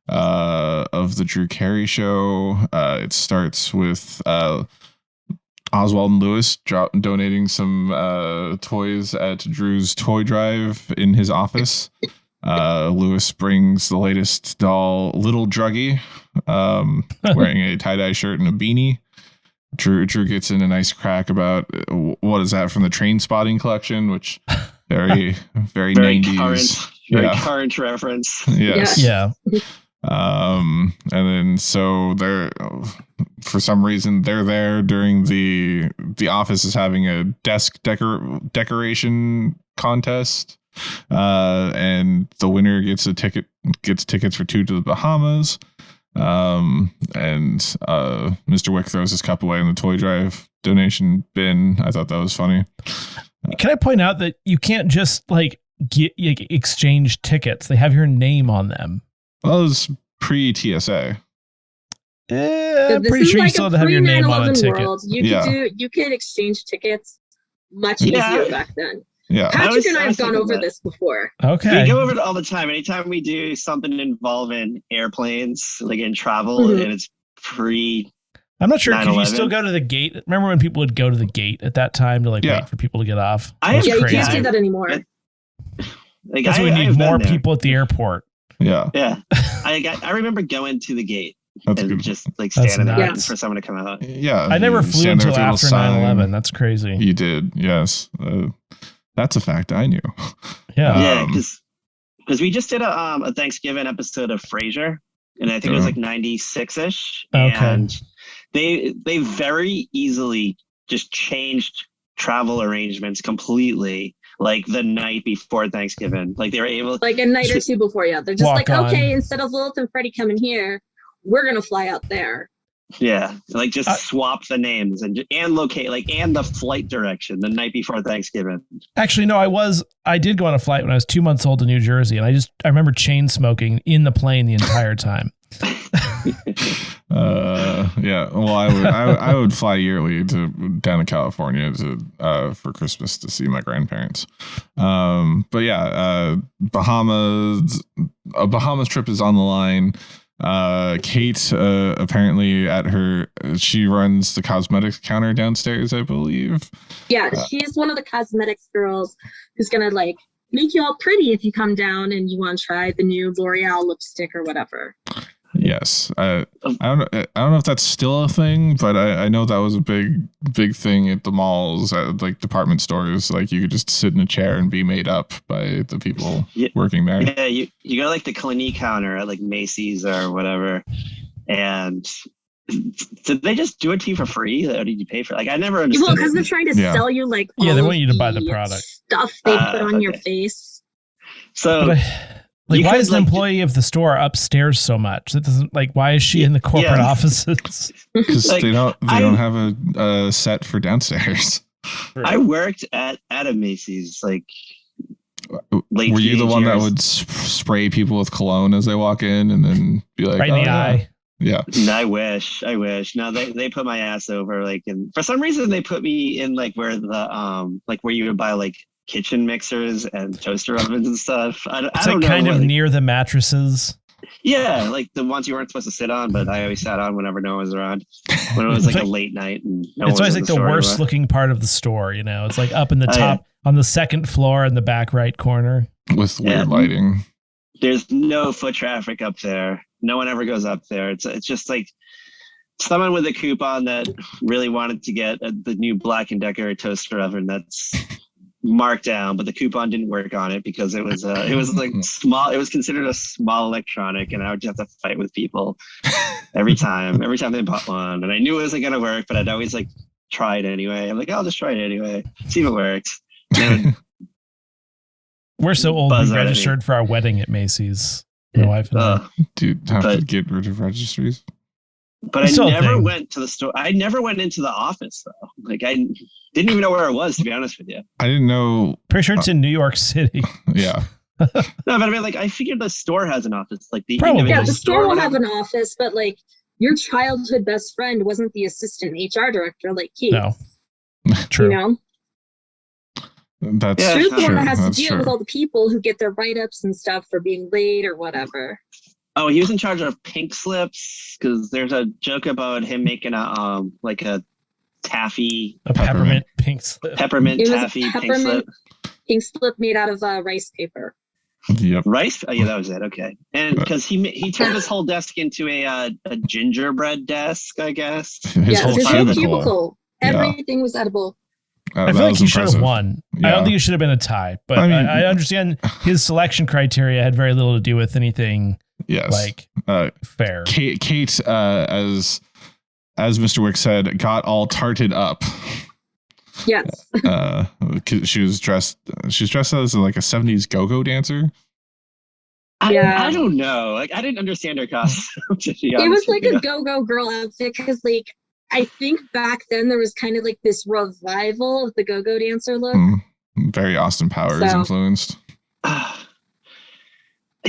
of the Drew Carey Show. It starts with Oswald and Lewis donating some toys at Drew's toy drive in his office. Lewis brings the latest doll, Little Druggy, wearing a tie-dye shirt and a beanie. Drew gets in a nice crack about what is that from the Train Spotting collection, which very 90s, current reference. Yes. Yeah. And then so they're for some reason they're there during the office is having a desk decoration contest. And the winner gets tickets for 2 to the Bahamas. And Mr. Wick throws his cup away in the toy drive donation bin. I thought that was funny. Can I point out that you can't just exchange tickets? They have your name on them. Well, it was pre-TSA. I'm pretty sure you still had to have your name on a ticket. You could exchange tickets much easier back then. Yeah, Patrick and I have gone over this before. Okay, we go over it all the time. Anytime we do something involving airplanes, like in travel, and it's pre. I'm not sure. Could you still go to the gate? Remember when people would go to the gate at that time to wait for people to get off? You can't do that anymore. That's why we need more people at the airport. Yeah. I remember going to the gate. That's and good. Just standing there waiting for someone to come out. Yeah, I never flew until after 9/11. That's crazy. You did, yes. That's a fact I knew. Yeah, because we just did a Thanksgiving episode of Frasier, and I think it was 96-ish. Okay. And they very easily just changed travel arrangements completely, like the night before Thanksgiving. Like they were able, like a night or two before. Yeah, they're just Walk like, on. okay, instead of Lilith and Freddie coming here, we're gonna fly out there. yeah, like just swap the names and locate, like, and the flight direction the night before Thanksgiving. Actually, no, I did go on a flight when I was 2 months old to New Jersey, and I remember chain smoking in the plane the entire time. Yeah. Well, I would fly yearly down to California for Christmas to see my grandparents. But yeah, Bahamas trip is on the line. Kate apparently she runs the cosmetics counter downstairs, I believe. Yeah, she's one of the cosmetics girls who's gonna like make you all pretty if you come down and you want to try the new L'Oreal lipstick or whatever. Yes, I don't know if that's still a thing, but I know that was a big thing at the malls, at like department stores. Like you could just sit in a chair and be made up by the people working there. Yeah, you go to like the Clinique counter at like Macy's or whatever, and did they just do it to you for free, or did you pay for it? Like I never understood. Well, because they're trying to sell you like they want you to buy the product stuff they put on your face. So. Like, why is the employee of the store upstairs so much? That doesn't like. Why is she in the corporate offices? Because like, they don't have a set for downstairs. I worked at a Macy's like late. Were you the one that would spray people with cologne as they walk in and then be like, right in the eye? Yeah. No, I wish. No, they put my ass over like, and for some reason they put me in like where the like where you would buy like kitchen mixers and toaster ovens and stuff. I don't know. Kind of near the mattresses. Yeah, like the ones you weren't supposed to sit on, but I always sat on whenever no one was around. When it was like a late night and it's always like the worst looking part of the store. You know, it's like up in the top on the second floor in the back right corner with weird lighting. There's no foot traffic up there. No one ever goes up there. It's just like someone with a coupon that really wanted to get the new Black & Decker toaster oven that's marked down, but the coupon didn't work on it because it was like small. It was considered a small electronic, and I would just have to fight with people every time they bought one. And I knew it wasn't gonna work, but I'd always like try it anyway. I'm like, I'll just try it anyway, see if it works. We're so old. We registered for our wedding at Macy's. My wife and I. Dude, have to get rid of registries. But I never went to the store. I never went into the office though. Like I didn't even know where it was, to be honest with you. I didn't know. Pretty sure it's in New York City. Yeah. No, but I mean, like I figured the store has an office. Like the the store will have an office, but like your childhood best friend wasn't the assistant HR director, like Keith. No, true. You know. That's Drew's the one that has to That's deal true. with all the people who get their write-ups and stuff for being late or whatever. Oh, he was in charge of pink slips because there's a joke about him making a like a taffy, a peppermint pink slip, peppermint taffy pink slip. Pink slip made out of rice paper. Yep. Rice? Oh yeah, that was it. Okay, and because he turned his whole desk into a gingerbread desk, I guess. His whole cubicle. Everything was edible. I feel like he should have won. Yeah. I don't think it should have been a tie, but I understand his selection criteria had very little to do with anything. Yes, like fair. Kate, as Mr. Wick said, got all tarted up. Yes. She was dressed as like a 70s go-go dancer. I don't know. Like I didn't understand her costume. It was like a go-go girl outfit because like I think back then there was kind of like this revival of the go-go dancer look. Very Austin Powers influenced.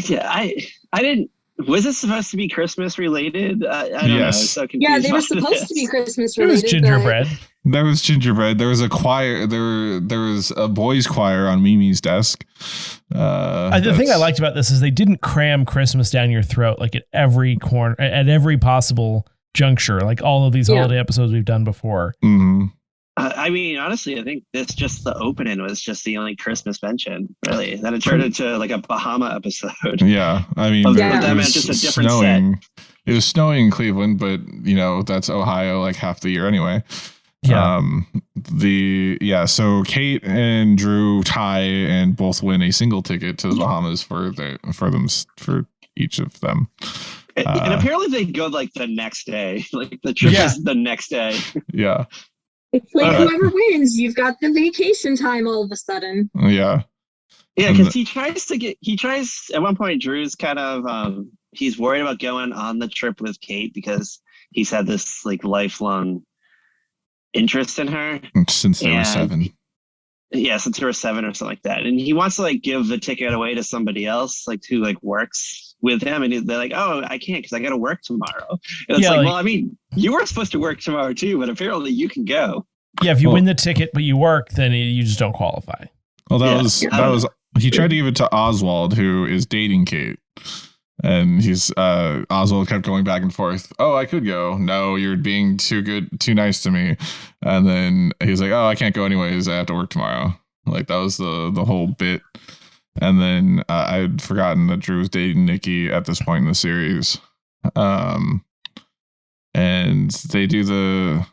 Yeah, I didn't. Was it supposed to be Christmas related? I don't know. I was so confused. Yeah, they were supposed to be Christmas related. It was gingerbread. There was gingerbread. There was a choir. There was a boys' choir on Mimi's desk. The thing I liked about this is they didn't cram Christmas down your throat like at every corner, at every possible juncture, like all of these holiday episodes we've done before. Mm-hmm. I mean, honestly, I think this just the opening was just the only Christmas mention, really. Then it turned into like a Bahama episode. Yeah, I mean, that meant just a different snowing. set. It was snowing in Cleveland, but you know that's Ohio like half the year anyway. Yeah. So Kate and Drew tie and both win a single ticket to the Bahamas for each of them. And apparently they go like the next day. Like the trip is the next day. Yeah. It's like whoever wins, you've got the vacation time all of a sudden. Yeah. Yeah, because he tries at one point, Drew's kind of, he's worried about going on the trip with Kate because he's had this like lifelong interest in her. Since they were 7. Yeah, since they were 7 or something like that. And he wants to like give the ticket away to somebody else, like who like works with him. And they're like, oh, I can't because I got to work tomorrow. And it's well, I mean, you were supposed to work tomorrow too, but apparently you can go. Yeah, if you win the ticket but you work, then you just don't qualify. Well, that was he tried to give it to Oswald, who is dating Kate. And Oswald kept going back and forth. Oh, I could go. No, you're being too nice to me. And then he's like, oh, I can't go anyways. I have to work tomorrow. Like that was the whole bit. And then I'd forgotten that Drew was dating Nikki at this point in the series. And they do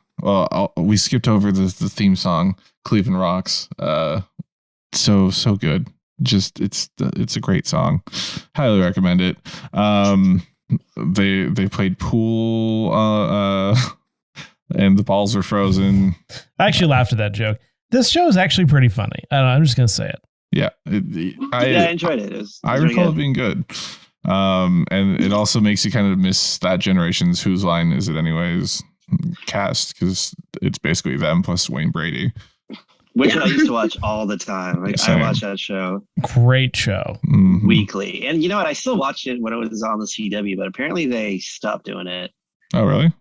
we skipped over the theme song, Cleveland Rocks. So good. Just it's a great song. Highly recommend it. They played pool and the balls were frozen. I actually laughed at that joke. This show is actually pretty funny. I don't know, I'm just gonna say it. Yeah, I enjoyed it. I recall it being good. And it also makes you kind of miss that generation's Whose Line Is It Anyways cast, because it's basically them plus Wayne Brady. Which I used to watch all the time. Like I watched that show. Great show. Weekly. And you know what? I still watched it when it was on the CW, but apparently they stopped doing it. Oh, really?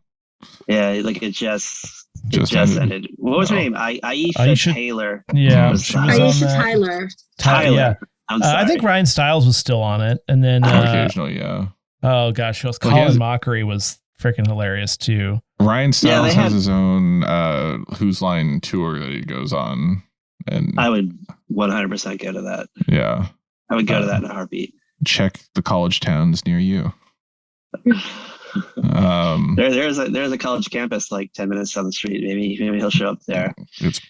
Yeah, like it just ended. What was her name? Aisha Taylor. Yeah. Aisha Tyler. Yeah. I think Ryan Stiles was still on it. And then occasionally, yeah. Oh gosh, Colin Mockery was freaking hilarious too. Ryan Stiles has his own Whose Line tour that he goes on, and I would 100% go to that. Yeah, I would go to that in a heartbeat. Check the college towns near you. There's a college campus like 10 minutes down the street. Maybe he'll show up there.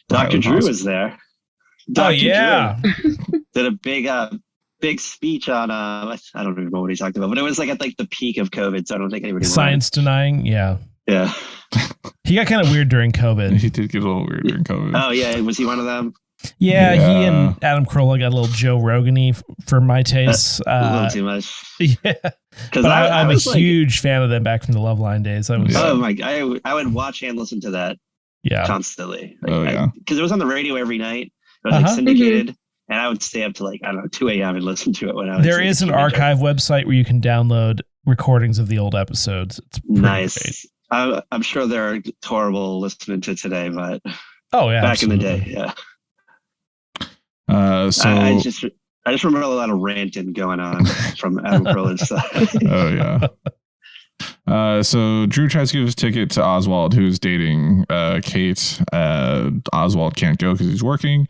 Dr. Drew was there. Dr. Drew did a big speech on I don't remember what he talked about, but it was like at like the peak of COVID, so I don't think anybody science denying. Yeah. He got kind of weird during COVID. He did get a little weird during COVID. Oh yeah, was he one of them? Yeah, he and Adam Carolla got a little Joe Rogan-y for my taste. A little too much. Yeah, but I'm a huge fan of them back from the Love Line days. Oh my god, I would watch and listen to that. Yeah, constantly. Because it was on the radio every night. It was like syndicated. And I would stay up to like, I don't know, 2 a.m. and listen to it when I was. There is an archive website where you can download recordings of the old episodes. It's nice. I'm sure they're horrible listening to today, but back absolutely. in the day, yeah. So I just remember a lot of ranting going on from Adam Carolla's side. Oh yeah. So Drew tries to give his ticket to Oswald, who's dating Kate. Oswald can't go because he's working.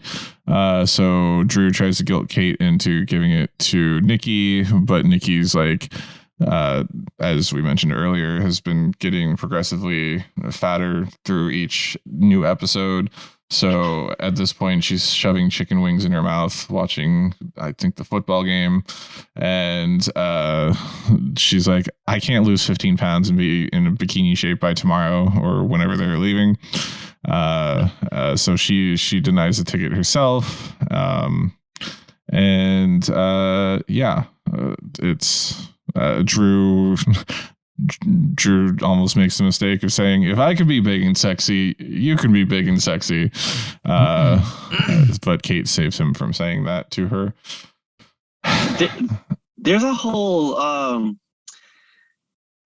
So Drew tries to guilt Kate into giving it to Nikki, but Nikki's like, as we mentioned earlier, has been getting progressively fatter through each new episode. So at this point, she's shoving chicken wings in her mouth, watching, I think, the football game. And she's like, I can't lose 15 pounds and be in a bikini shape by tomorrow or whenever they're leaving. So she denies the ticket herself. It's Drew almost makes the mistake of saying, if I can be big and sexy, you can be big and sexy. But Kate saves him from saying that to her. There's a whole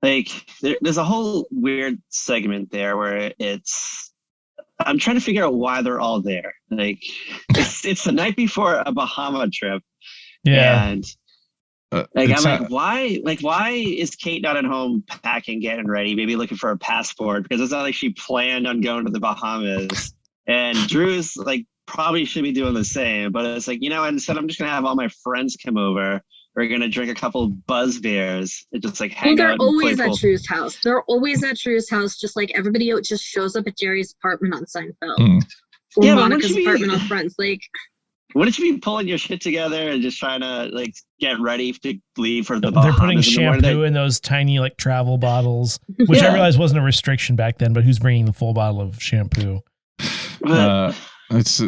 there's a whole weird segment there where I'm trying to figure out why they're all there. Like it's the night before a Bahama trip. Yeah. And I'm like, why is Kate not at home packing, getting ready, maybe looking for a passport? Because it's not like she planned on going to the Bahamas. And Drew's like, probably should be doing the same. But it's like, instead I'm just going to have all my friends come over. We're going to drink a couple buzz beers and just like hang out. They're always at Drew's house. They're always at Drew's house, just like everybody else just shows up at Jerry's apartment on Seinfeld. Or Monica's apartment on Friends. Like, wouldn't you be pulling your shit together and just trying to like get ready to leave for the Bahamas? They're putting shampoo in those tiny like travel bottles, which I realized wasn't a restriction back then, but who's bringing the full bottle of shampoo? It's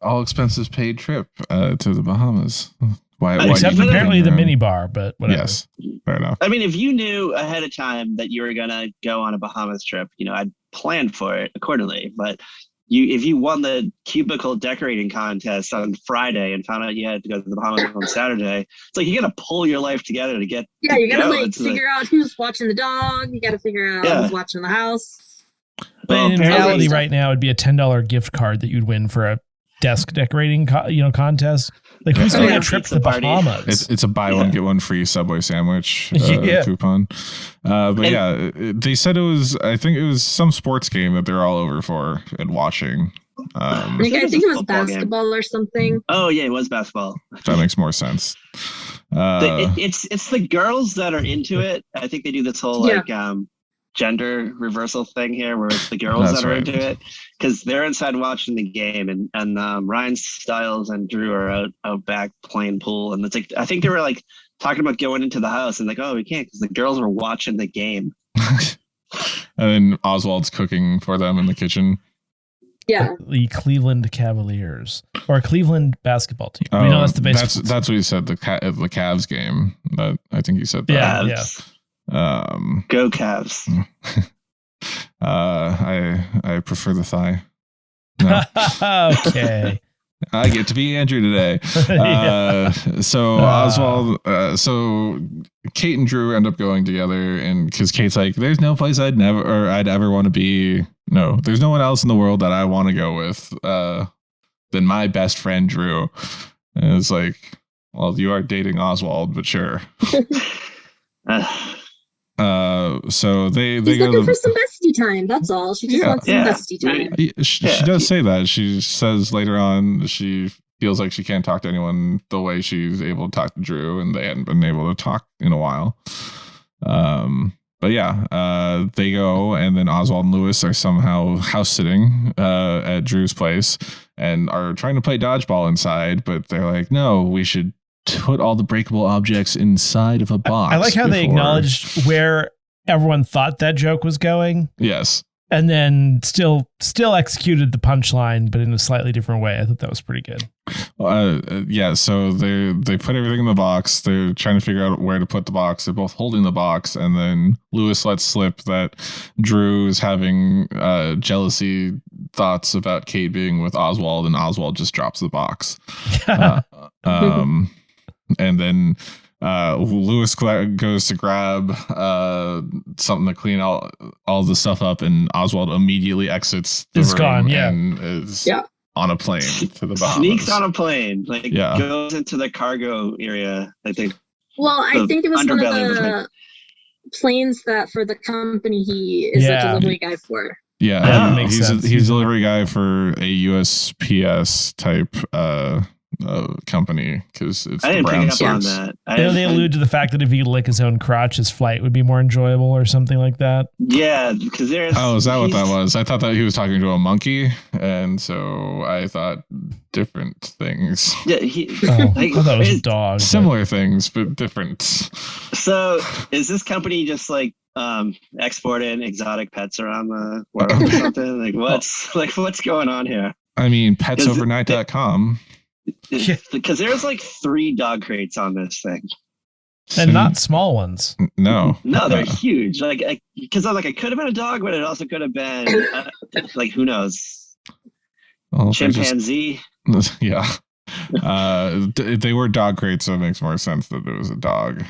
all expenses paid trip to the Bahamas. Why Except apparently the minibar, but whatever. Yes, fair enough. I mean, if you knew ahead of time that you were gonna go on a Bahamas trip, I'd plan for it accordingly. But if you won the cubicle decorating contest on Friday and found out you had to go to the Bahamas on Saturday, it's like you gotta pull your life together to get. Yeah, you gotta figure out who's watching the dog. You gotta figure out who's watching the house. But in reality, right now, it'd be a $10 gift card that you'd win for a desk decorating contest. Like, who's going to get a trip to the Bahamas? It's a buy one get one free Subway sandwich coupon. They said it was. I think it was some sports game that they're all over for and watching. I think it was basketball or something. Oh yeah, it was basketball. That makes more sense. It's the girls that are into it. I think they do this whole gender reversal thing here, where it's the girls that are into it because they're inside watching the game, and Ryan Stiles and Drew are out back playing pool, and it's like I think they were like talking about going into the house and like, oh, we can't because the girls are watching the game. And then Oswald's cooking for them in the kitchen. Yeah, the Cleveland Cavaliers or Cleveland basketball team. We know that's the base. That's what he said. The Cavs game. I think he said that. Yeah. Go Cavs. I prefer the thigh. No. Okay. I get to be Andrew today. So Oswald, so Kate and Drew end up going together, and because Kate's like, there's no place I'd ever want to be. No, there's no one else in the world that I want to go with than my best friend Drew. And it's like, well, you are dating Oswald, but sure. So they She's go looking for some bestie time. That's all. She just wants some bestie time. She does say that. She says later on she feels like she can't talk to anyone the way she's able to talk to Drew, and they hadn't been able to talk in a while. But they go, and then Oswald and Lewis are somehow house sitting at Drew's place and are trying to play dodgeball inside, but they're like, no, we should put all the breakable objects inside of a box. I like how they acknowledged where everyone thought that joke was going. Yes. And then still executed the punchline, but in a slightly different way. I thought that was pretty good. So they put everything in the box. They're trying to figure out where to put the box. They're both holding the box, and then Lewis lets slip that Drew is having jealousy thoughts about Kate being with Oswald, and Oswald just drops the box. And then Lewis goes to grab something to clean all the stuff up, and Oswald immediately exits the room and is on a plane to the Bahamas. Sneaks on a plane, goes into the cargo area, I think. Well, I think it was one of the planes that for the company he is a delivery guy for. Yeah, makes sense. He's a delivery guy for a USPS type company because it's the brown suits. They allude to the fact that if he could lick his own crotch, his flight would be more enjoyable or something like that. Yeah, because there's. Oh, is that what that was? I thought that he was talking to a monkey, and so I thought different things. Yeah, I thought that was a dog. Similar things, but different. So, is this company just like exporting exotic pets around the world or something? What's going on here? I mean, petsovernight.com. Because there's like 3 dog crates on this thing. And not small ones. No, they're huge. Because it could have been a dog, but it also could have been who knows? Well, chimpanzee. They were dog crates, so it makes more sense that it was a dog.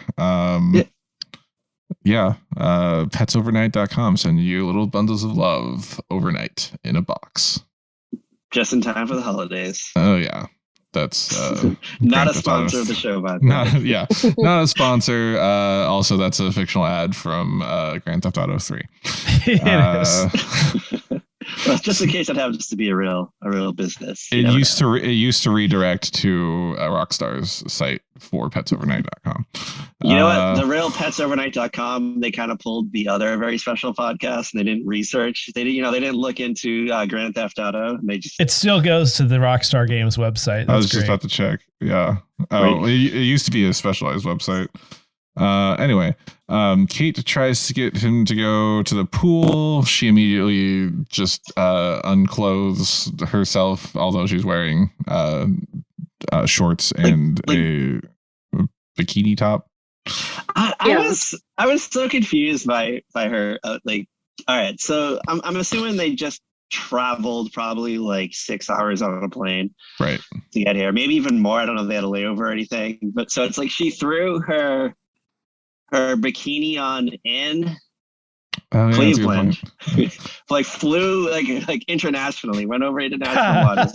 Petsovernight.com send you little bundles of love overnight in a box. Just in time for the holidays. Oh yeah, that's not a sponsor of the show, by the way. Not a sponsor. Also, that's a fictional ad from Grand Theft Auto 3. It is. Well, just in case it happens to be a real business. It used to redirect to Rockstar's site for petsovernight.com. You know what? The real petsovernight.com, they kind of pulled the other very special podcast, and they didn't research. They didn't look into Grand Theft Auto. It still goes to the Rockstar Games website. I was just about to check. Yeah. Oh, it used to be a specialized website. Anyway, Kate tries to get him to go to the pool. She immediately just unclothes herself, although she's wearing shorts and a bikini top. I was so confused by her. All right, so I'm assuming they just traveled probably like 6 hours on a plane, right, to get here. Maybe even more. I don't know if they had a layover or anything. But so it's like she threw her bikini on in Cleveland, like flew like internationally, went over international waters,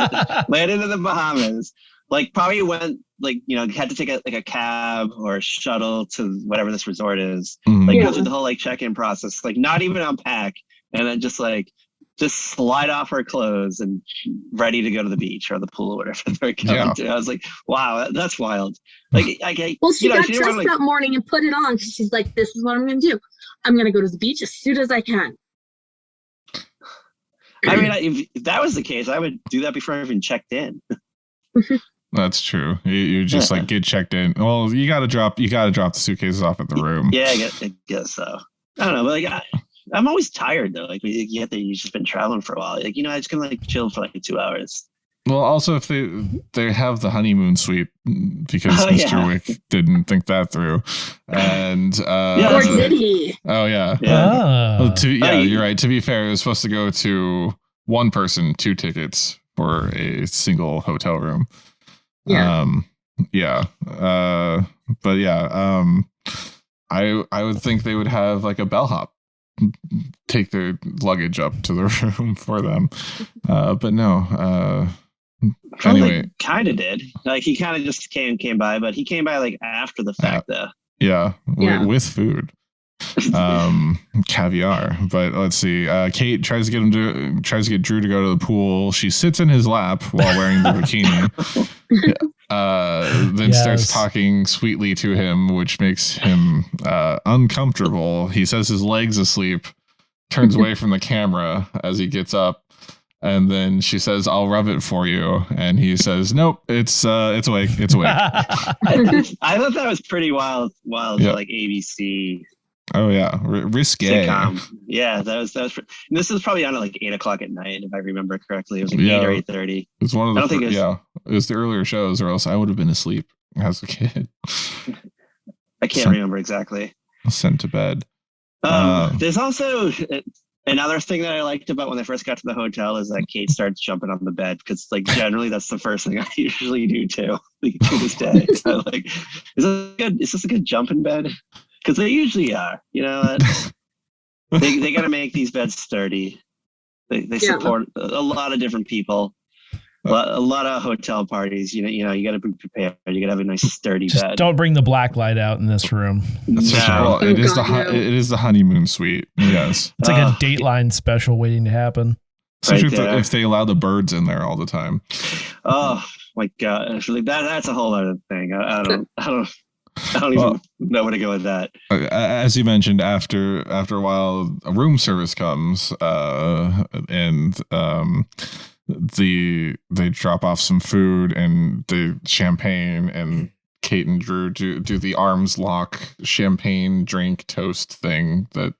landed in the Bahamas. Like probably went had to take a cab or a shuttle to whatever this resort is. Go through the whole check-in process, not even unpack, and then just slide off her clothes and ready to go to the beach or the pool or whatever they're going to. I was like, wow, that's wild. Well, she got dressed that morning and put it on because she's like, this is what I'm going to do. I'm going to go to the beach as soon as I can. I mean, if that was the case, I would do that before I even checked in. That's true. You just get checked in. Well, you gotta drop the suitcases off at the room. Yeah, I guess so. I don't know, but I'm always tired though. You've just been traveling for a while. I just can chill for 2 hours. Well, also if they have the honeymoon suite because Mr. Wick didn't think that through, and or did he? Oh yeah. You're right. To be fair, it was supposed to go to one person, 2 tickets for a single hotel room. I would think they would have a bellhop take their luggage up to the room for them, but no. Anyway, kind of did. He kind of just came by, but he came by after the fact though. With food. Caviar. But let's see. Kate tries to get Drew to go to the pool. She sits in his lap while wearing the bikini. Then starts talking sweetly to him, which makes him uncomfortable. He says his leg's asleep, turns away from the camera as he gets up, and then she says, "I'll rub it for you," and he says, "Nope, it's awake. It's awake." I thought that was pretty wild. ABC. Oh yeah, risque. Sitcom. Yeah, that was. This is probably on at 8 o'clock at night, if I remember correctly. It was 8 or 8:30. It's one of the. It was the earlier shows, or else I would have been asleep as a kid. I can't remember exactly. Sent to bed. There's also another thing that I liked about when they first got to the hotel is that Kate starts jumping on the bed because generally that's the first thing I usually do too. To this day, I'm like, is this a good jumping bed? Because they usually are, they got to make these beds sturdy. They support a lot of different people, a lot of hotel parties. You got to be prepared. You got to have a nice sturdy bed. Don't bring the black light out in this room. That's it is the honeymoon suite. Yes, it's like a Dateline special waiting to happen. Especially if they allow the birds in there all the time. Oh my god, that's a whole other thing. I don't even know where to go with that. As you mentioned, after a while, a room service comes, and they drop off some food and the champagne, and Kate and Drew do the arms lock champagne drink toast thing that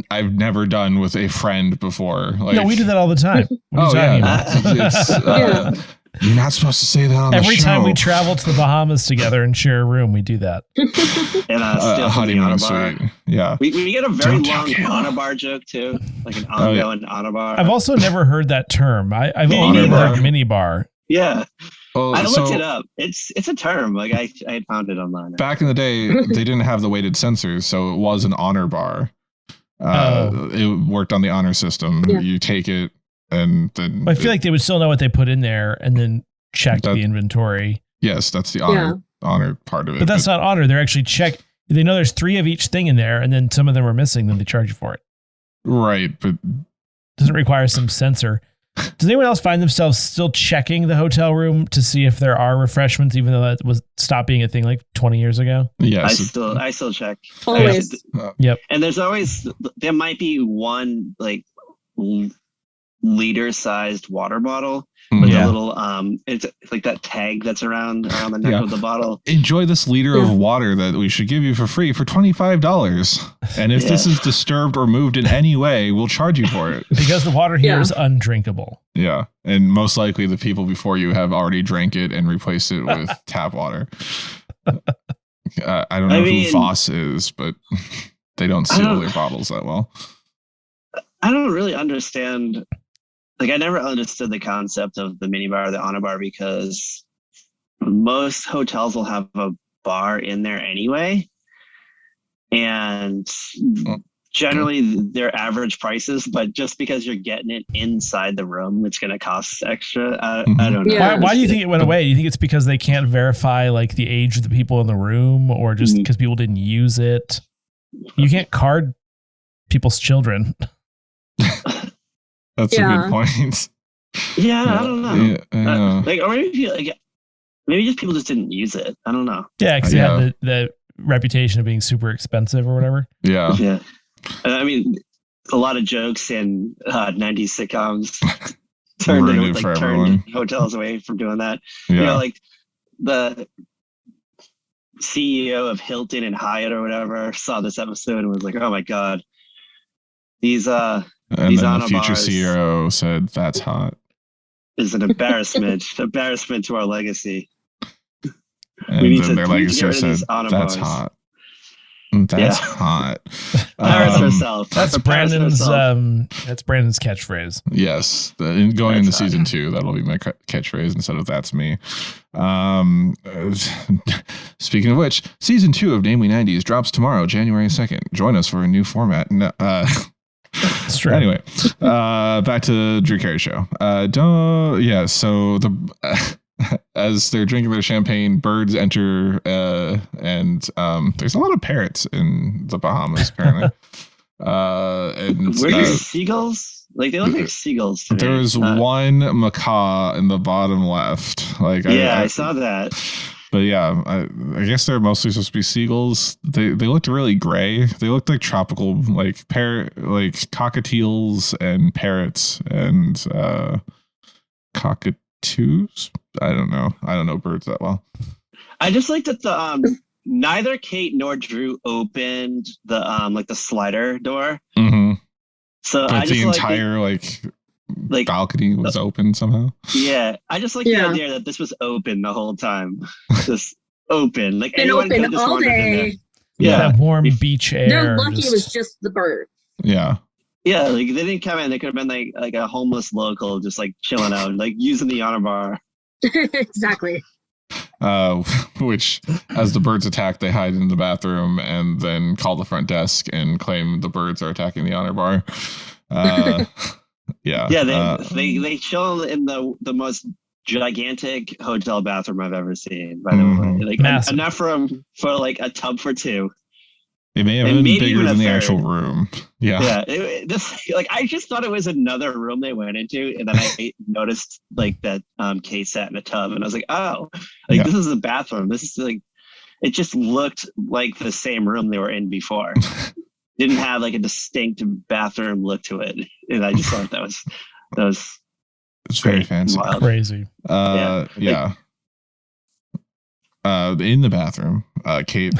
I've never done with a friend before. No, we do that all the time. What are you talking about? You're not supposed to say that on Every the show. time we travel to the Bahamas together and share a room, we do that. And a honeymoon suite. Yeah. We get a very long honor bar joke too, like an ongoing honor bar. I've also never heard that term. I've only heard mini bar. Yeah. I looked it up. It's a term. I had found it online. Back in the day, they didn't have the weighted sensors, so it was an honor bar. It worked on the honor system. Yeah. You take it. And then I feel like they would still know what they put in there and then check the inventory. Yes, that's the honor part of it. But that's not honor. They're actually they know there's 3 of each thing in there, and then some of them are missing, then they charge you for it. Right, but doesn't require some sensor. Does anyone else find themselves still checking the hotel room to see if there are refreshments, even though that was stopped being a thing 20 years ago? Yes. I still check. Always. Yep. And there might be one liter-sized water bottle with a little it's like that tag that's around the neck of the bottle. Enjoy this liter of water that we should give you for free for $25. And if this is disturbed or moved in any way, we'll charge you for it. Because the water here is undrinkable. Yeah. And most likely the people before you have already drank it and replaced it with tap water. I don't know who Voss is, but they don't seal their bottles that well. I don't really understand. Like, I never understood the concept of the minibar or the honor bar, because most hotels will have a bar in there anyway. And generally they're average prices, but just because you're getting it inside the room, it's going to cost extra. I don't know. Yeah. Why do you think it went away? Do you think it's because they can't verify like the age of the people in the room, or just because people didn't use it? You can't card people's children. That's a good point. Yeah, I don't know. Like, or maybe just people just didn't use it. I don't know. Yeah, because they had the reputation of being super expensive or whatever. Yeah. Yeah. I mean, a lot of jokes in 90s sitcoms turned hotels away from doing that. Yeah. You know, like the CEO of Hilton and Hyatt or whatever saw this episode and was like, "Oh my God, these and then the future CEO said, "That's hot." Is an embarrassment to our legacy. And then their legacy said, "That's hot." That's hot. Paris herself. That's Brandon's. That's Brandon's catchphrase. Yes, going into season 2, that'll be my catchphrase instead of "That's me." Speaking of which, season 2 of Namely 90s drops tomorrow, January 2nd. Join us for a new format. Anyway, back to Drew Carey Show. So the. As they're drinking their champagne, birds enter, and there's a lot of parrots in the Bahamas, apparently. And were there seagulls? Like, they look like seagulls to me. There was one macaw in the bottom left. Like, I saw that. But yeah, I guess they're mostly supposed to be seagulls. They looked really gray. They looked like tropical, like cockatiels and parrots and cockatoos. I don't know birds that well. I just like that the neither Kate nor Drew opened the like the slider door. Mm-hmm. So but the entire like balcony was open somehow. Yeah, I just like the idea that this was open the whole time. Just open, like anyone open could just all day. Yeah, that warm beach air. They're lucky it was just the bird. Yeah. Yeah, like they didn't come in. They could have been like a homeless local, just like chilling out, like using the honor bar. Exactly. Which, as the birds attack, they hide in the bathroom and then call the front desk and claim the birds are attacking the honor bar. Yeah, they chill in the most gigantic hotel bathroom I've ever seen. By the way, like enough room for like a tub for two. It may have been bigger than the actual room. Yeah. I just thought it was another room they went into, and then I noticed like that Kate sat in a tub, and I was like, oh, this is a bathroom. This is like, it just looked like the same room they were in before. Didn't have like a distinct bathroom look to it, and I just thought that was it's very fancy, wild. Crazy. In the bathroom, Kate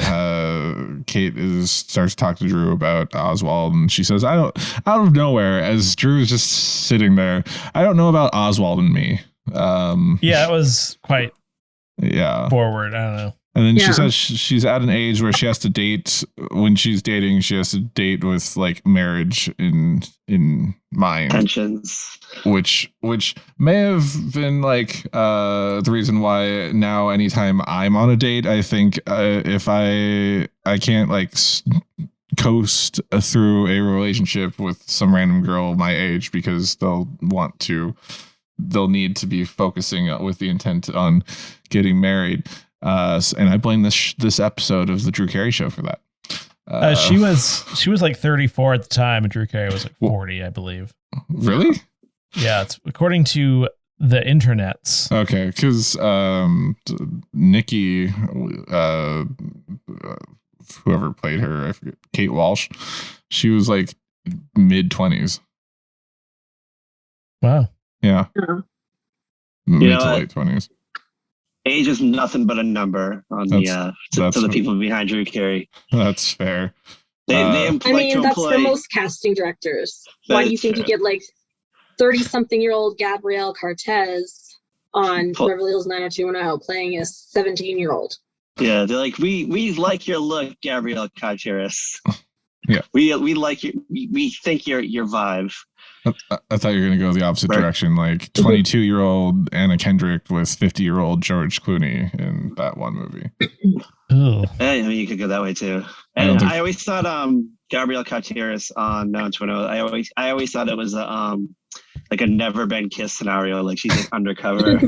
starts to talk to Drew about Oswald, and she says, out of nowhere, as Drew is just sitting there, "I don't know about Oswald and me." It was quite forward. I don't know. And then she says she's at an age where she has to date. When she's dating, she has to date with like marriage in mind. Tensions. Which may have been like the reason why now anytime I'm on a date, I think if I can't like coast through a relationship with some random girl my age, because they'll need to be focusing with the intent on getting married. And I blame this episode of the Drew Carey Show for that. She was like 34 at the time, and Drew Carey was like 40, I believe. Really? Yeah, it's according to the internets. Okay, because Nikki, whoever played her, I forget, Kate Walsh, she was like mid-20s. Wow. Yeah. Mid to late 20s. Age is nothing but a number on to the people behind Drew Carey. That's fair. That's for most casting directors. Why do you think you get like 30-something-year-old Gabrielle Cartez on Beverly Hills 90210 playing a 17-year-old? Yeah, they're like, we like your look, Gabrielle Cartez. Yeah, we like you. We think your vibe. I thought you were going to go the opposite direction, like 22-year-old Anna Kendrick with 50-year-old George Clooney in that one movie. Ooh. I mean, you could go that way too. And I always thought Gabrielle Cartez on 90210. I always thought it was like a never been kissed scenario. Like she's like undercover.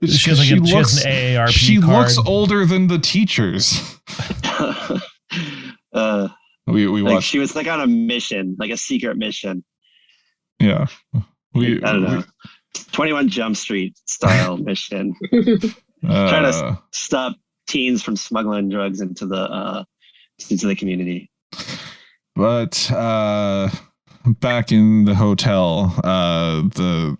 She has an AARP She card. looks older than the teachers. We like watched. She was like on a mission, like a secret mission. Yeah, I don't know. 21 Jump Street style mission. Trying to stop teens from smuggling drugs into the community. But back in the hotel, the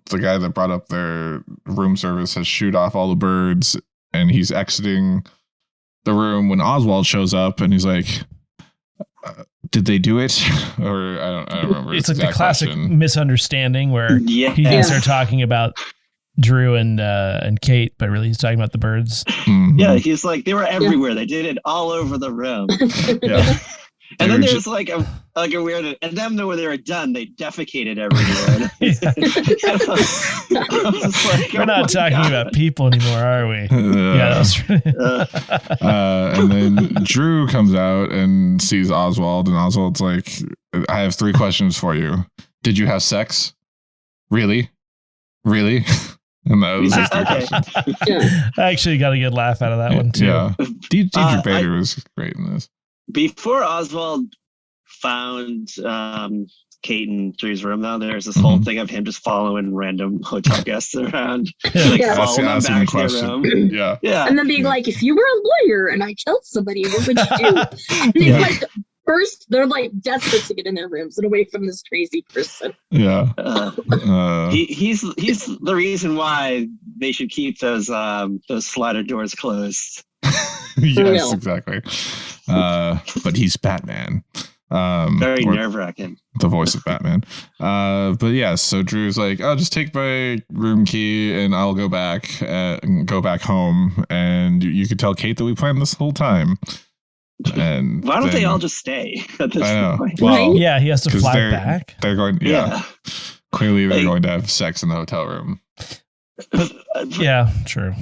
guy that brought up their room service has shooed off all the birds, and he's exiting the room when Oswald shows up, and he's like, did they do it? Or I don't remember. It's like the classic misunderstanding where he thinks they're talking about Drew and Kate, but really he's talking about the birds. Mm-hmm. Yeah, he's like, they were everywhere. They did it all over the room. Yeah. And then there's like a weird, and then when they were done, they defecated everywhere. We're not talking about people anymore, are we? Yeah, that's right. And then Drew comes out and sees Oswald, and Oswald's like, I have 3 questions for you. Did you have sex? Really? And that was his 3 questions. I actually got a good laugh out of that one too. Yeah. Diedrich Bader was great in this. Before Oswald found Kate in Drew's room, though, there's this whole thing of him just following random hotel guests around. Following them back to their room. Yeah. And then being like, if you were a lawyer and I killed somebody, what would you do? And it's like, first, they're like desperate to get in their rooms and away from this crazy person. Yeah. He's the reason why they should keep those slider doors closed. Yes, exactly. But he's Batman. Very nerve-wracking. The voice of Batman. But yeah, so Drew's like, I'll just take my room key and I'll go back home. And you could tell Kate that we planned this whole time. And why don't they all just stay at this point? Well, yeah, he has to fly back. They're going, clearly they're going to have sex in the hotel room. Yeah, true.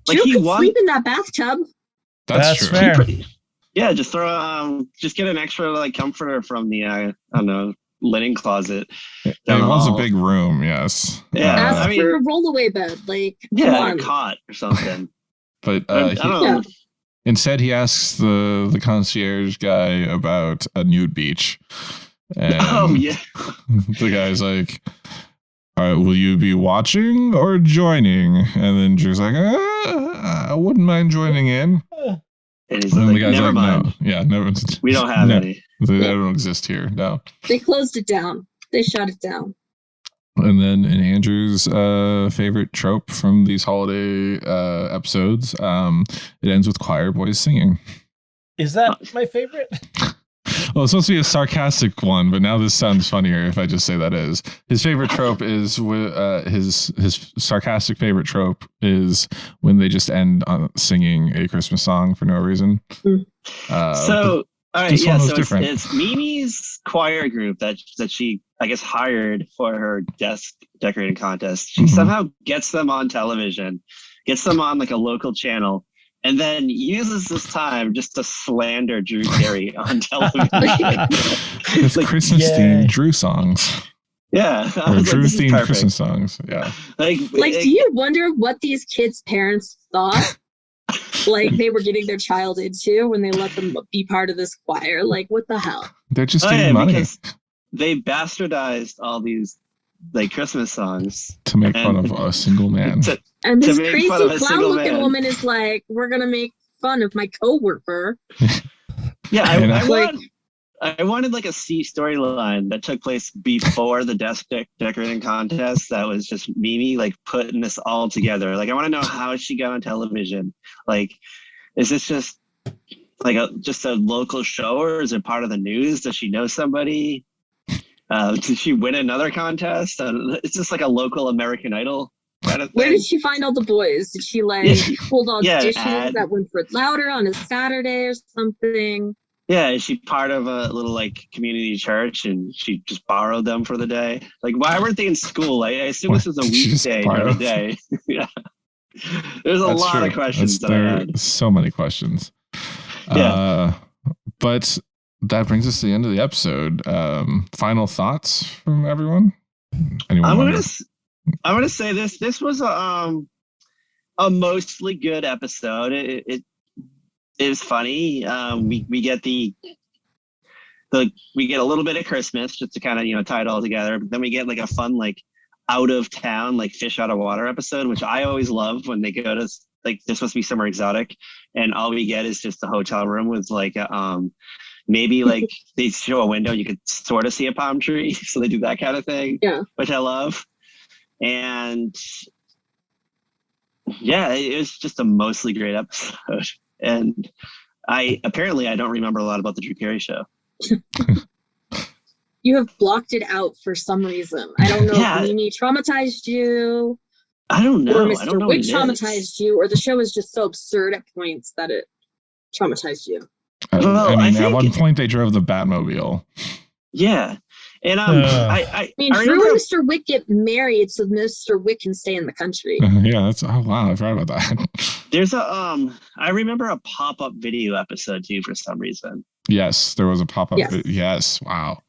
Like Drew could sleep in that bathtub. That's true. Fair. Yeah, just throw just get an extra like comforter from the I don't know, linen closet. It was a big room, yes. Yeah, ask for a rollaway bed, like a cot or something. But I don't know. Instead, he asks the concierge guy about a nude beach. And the guy's like, all right, will you be watching or joining? And then Drew's like, I wouldn't mind joining in. And he's like, the guy's never mind. No. Yeah, never. We don't have any. They don't exist here. No. They closed it down. They shut it down. And then in Andrew's favorite trope from these holiday episodes, it ends with choir boys singing. Is that my favorite? Well, it's supposed to be a sarcastic one, but now this sounds funnier if I just say that is. His favorite trope is his sarcastic favorite trope is when they just end on singing a Christmas song for no reason. All right, yeah, so it's Mimi's choir group that she, I guess, hired for her desk decorating contest. She somehow gets them on television, gets them on like a local channel, and then uses this time just to slander Drew Carey on television. It's like, Christmas-themed Drew songs. Yeah. Or Drew-themed Christmas songs, yeah. Like, do you wonder what these kids' parents thought? Like they were getting their child into when they let them be part of this choir? Like, what the hell? They're just getting money. Because they bastardized all these like Christmas songs to make fun of a single man. And this crazy clown-looking woman is like, "We're gonna make fun of my coworker." Yeah, I I wanted like a C storyline that took place before the decorating contest. That was just Mimi like putting this all together. Like I want to know how she got on television. Like, is this just like just a local show, or is it part of the news? Does she know somebody? Did she win another contest? It's just like a local American Idol kind of thing. Where did she find all the boys? Did she like hold all dishes that went for Louder on a Saturday or something? Yeah, is she part of a little like community church and she just borrowed them for the day? Like, why weren't they in school? I assume this was a weekday during the day. Yeah. There's a lot of questions that I had. So many questions. Yeah. But that brings us to the end of the episode. Final thoughts from everyone? I'm gonna say this was a mostly good episode. It is funny. We get we get a little bit of Christmas just to kind of tie it all together. But then we get like a fun like out of town like fish out of water episode, which I always love when they go to like they're supposed to be somewhere exotic, and all we get is just a hotel room with like maybe like they show a window, you could sort of see a palm tree, so they do that kind of thing. Yeah, which I love. And yeah, it was just a mostly great episode. And I don't remember a lot about the Drew Carey Show. You have blocked it out for some reason. I don't know if Mimi traumatized you. I don't know. Or Mr. Wick traumatized you, or the show is just so absurd at points that it traumatized you. Well, I mean, at one point they drove the Batmobile. Yeah. And I mean, Drew and Mr. Wick get married so Mr. Wick can stay in the country. Yeah, that's wow, I forgot about that. There's I remember a pop-up video episode too for some reason. Yes, there was a pop-up. Yes, wow.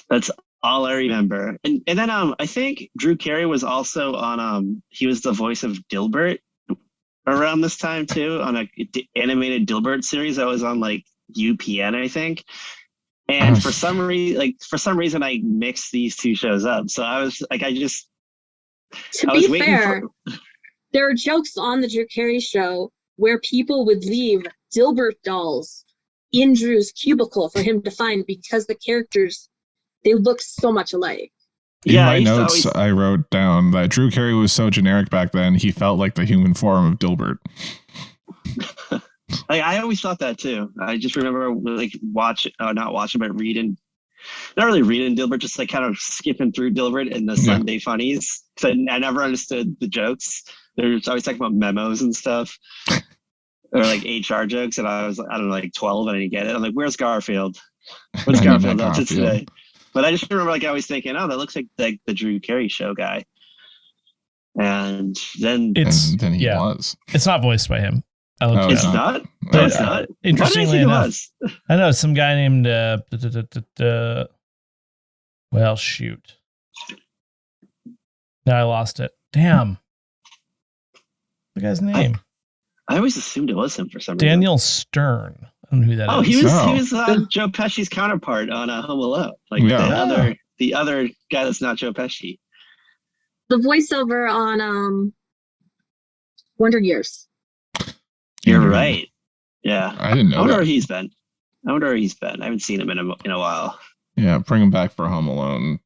That's all I remember. And then I think Drew Carey was also on he was the voice of Dilbert around this time too, on a animated Dilbert series that was on like UPN, I think. And for some reason, I mixed these two shows up. So I was like, To be fair, there are jokes on the Drew Carey Show where people would leave Dilbert dolls in Drew's cubicle for him to find because the characters, they look so much alike. In my notes, I wrote down that Drew Carey was so generic back then, he felt like the human form of Dilbert. I always thought that too. I just remember like not really reading Dilbert, just like kind of skipping through Dilbert in the Sunday funnies. So I never understood the jokes. They're always talking about memos and stuff, or like HR jokes. And I was, I don't know, like 12, and I didn't get it. I'm like, where's Garfield? What's Garfield up to today? But I just remember like I was thinking, oh, that looks like the Drew Carey Show guy. And then he was. It's not voiced by him. It's not. But, it's not. Interestingly enough, I know some guy named. Well, shoot. Now I lost it. Damn. The guy's name. I always assumed it was him for some Daniel reason. Stern. I don't know who that is. He was Joe Pesci's counterpart on Home Alone. Like the other guy that's not Joe Pesci. The voiceover on Wonder Years. You're right. Yeah. I didn't know. I wonder where he's been. I haven't seen him in a while. Yeah, bring him back for Home Alone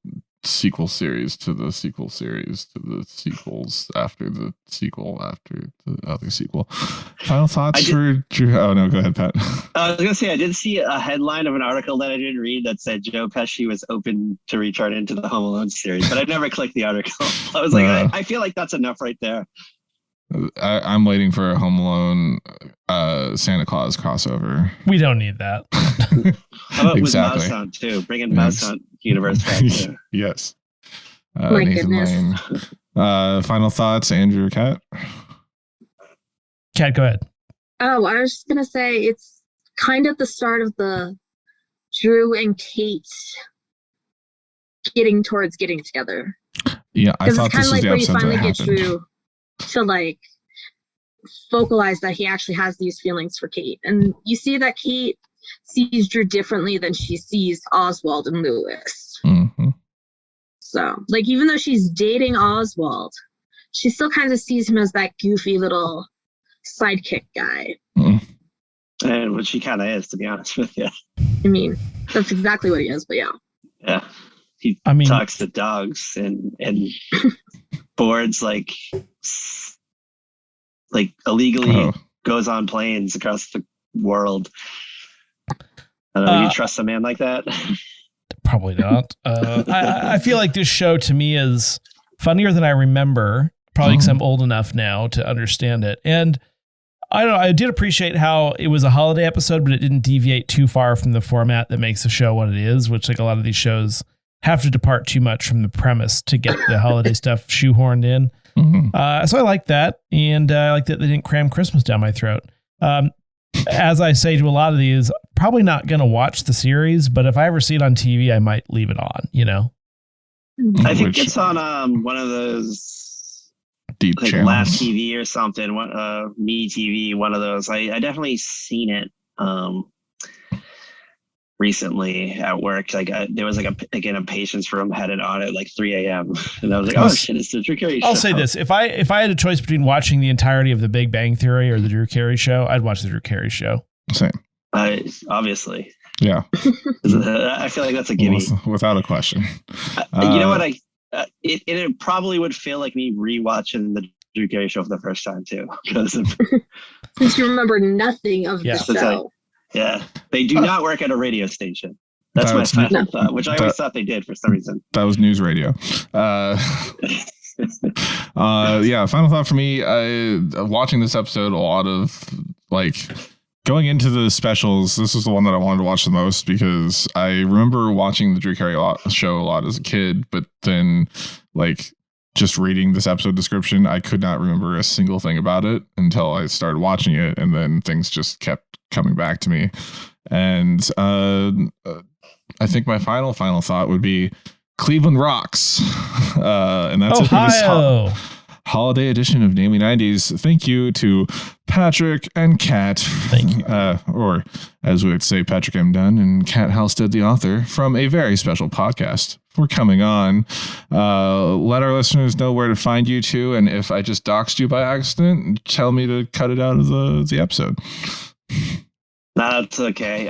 sequel series to the sequel series to the sequels after the sequel after the other sequel. Final thoughts for Drew? Oh no, go ahead, Pat. I was gonna say I did see a headline of an article that I didn't read that said Joe Pesci was open to return into the Home Alone series, but I never clicked the article. I was like, I feel like that's enough right there. I'm waiting for a Home Alone Santa Claus crossover. We don't need that. How about with Mouse Hunt too? Bringing Mouse Hunt universe back too. Yes. My goodness. Final thoughts, Andrew or Kat? Kat, go ahead. Oh, I was just gonna say it's kind of the start of the Drew and Kate getting together. Yeah, I thought this was the episode that happened. Because it's kind of like where you finally get Drew to like vocalize that he actually has these feelings for Kate, and you see that Kate sees Drew differently than she sees Oswald and Lewis. Mm-hmm. So like even though she's dating Oswald, she still kind of sees him as that goofy little sidekick guy. And which he kind of is, to be honest with you. I mean, that's exactly what he is, but yeah. Yeah. He talks to dogs and boards like illegally goes on planes across the world. I don't know, you trust a man like that? Probably not. I feel like this show to me is funnier than I remember, probably because I'm old enough now to understand it. And I don't know, I did appreciate how it was a holiday episode, but it didn't deviate too far from the format that makes the show what it is, which like a lot of these shows have to depart too much from the premise to get the holiday stuff shoehorned in. So I like that. And I like that they didn't cram Christmas down my throat. As I say to a lot of these, probably not going to watch the series, but if I ever see it on TV, I might leave it on, you know? I think it's on one of those deep like channels. Laugh TV or something, Me TV, one of those. I definitely seen it recently at work. Like there was like a patient's room had it on at like 3 a.m. and I was like, oh shit, it's the Drew Carey Show. I'll say this: if I had a choice between watching the entirety of The Big Bang Theory or the Drew Carey Show, I'd watch the Drew Carey Show. Same. Obviously. Yeah. I feel like that's a gimme. Without a question. You know what? It probably would feel like me rewatching the Drew Carey Show for the first time too, because since you remember nothing of the show. Yeah, they do not work at a radio station. That's my final thought, which I always thought they did for some reason. That was news radio. Final thought for me, watching this episode, a lot of like going into the specials, this is the one that I wanted to watch the most because I remember watching the Drew Carey Show a lot as a kid, but then like just reading this episode description, I could not remember a single thing about it until I started watching it, and then things just kept coming back to me. And I think my final thought would be Cleveland rocks. And that's Ohio. It for this holiday edition of Namely 90s. Thank you to Patrick and Kat. Thank you. Or as we would say, Patrick M. Dunn and Kat Halstead, the author, from a very special podcast for coming on. Let our listeners know where to find you two. And if I just doxed you by accident, tell me to cut it out of the episode. That's okay.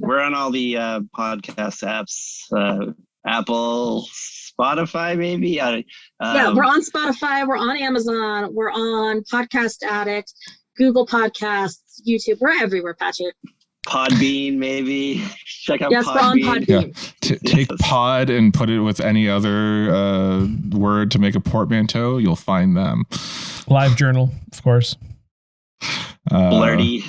We're on all the podcast apps, Apple, Spotify, maybe. Yeah, we're on Spotify. We're on Amazon. We're on Podcast Addict, Google Podcasts, YouTube. We're everywhere, Patrick. Podbean, maybe. Check out Podbean. We're on Podbean. Yeah. Take pod and put it with any other word to make a portmanteau. You'll find them. Live Journal, of course. Blurty.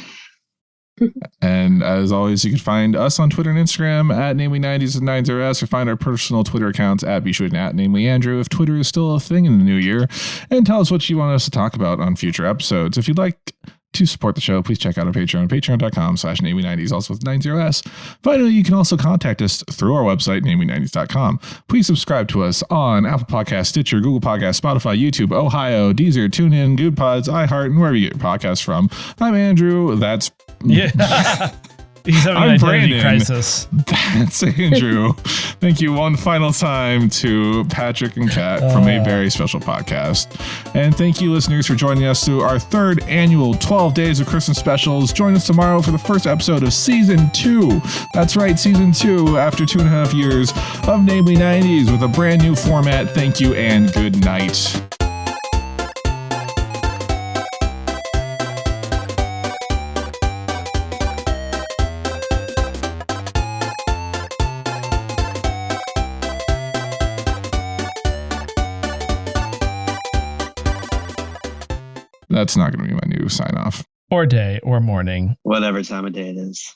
And as always, you can find us on Twitter and Instagram at Namely90s with 90s, or find our personal Twitter accounts at Bshoot and at Namely Andrew if Twitter is still a thing in the new year, and tell us what you want us to talk about on future episodes. If you'd like to support the show, please check out our Patreon, patreon.com/Namely90s, also with 90s. Finally, you can also contact us through our website, Namely90s.com. Please subscribe to us on Apple Podcasts, Stitcher, Google Podcasts, Spotify, YouTube, Ohio, Deezer, TuneIn, Good Pods, iHeart, and wherever you get your podcasts from. I'm Andrew. That's He's having an identity crisis. That's Andrew. Thank you one final time to Patrick and Kat from a very special podcast. And thank you, listeners, for joining us through our third annual 12 Days of Christmas specials. Join us tomorrow for the first episode of Season 2. That's right, Season 2, after 2.5 years of Namely 90s with a brand new format. Thank you and good night. That's not going to be my new sign off. Or day or morning. Whatever time of day it is.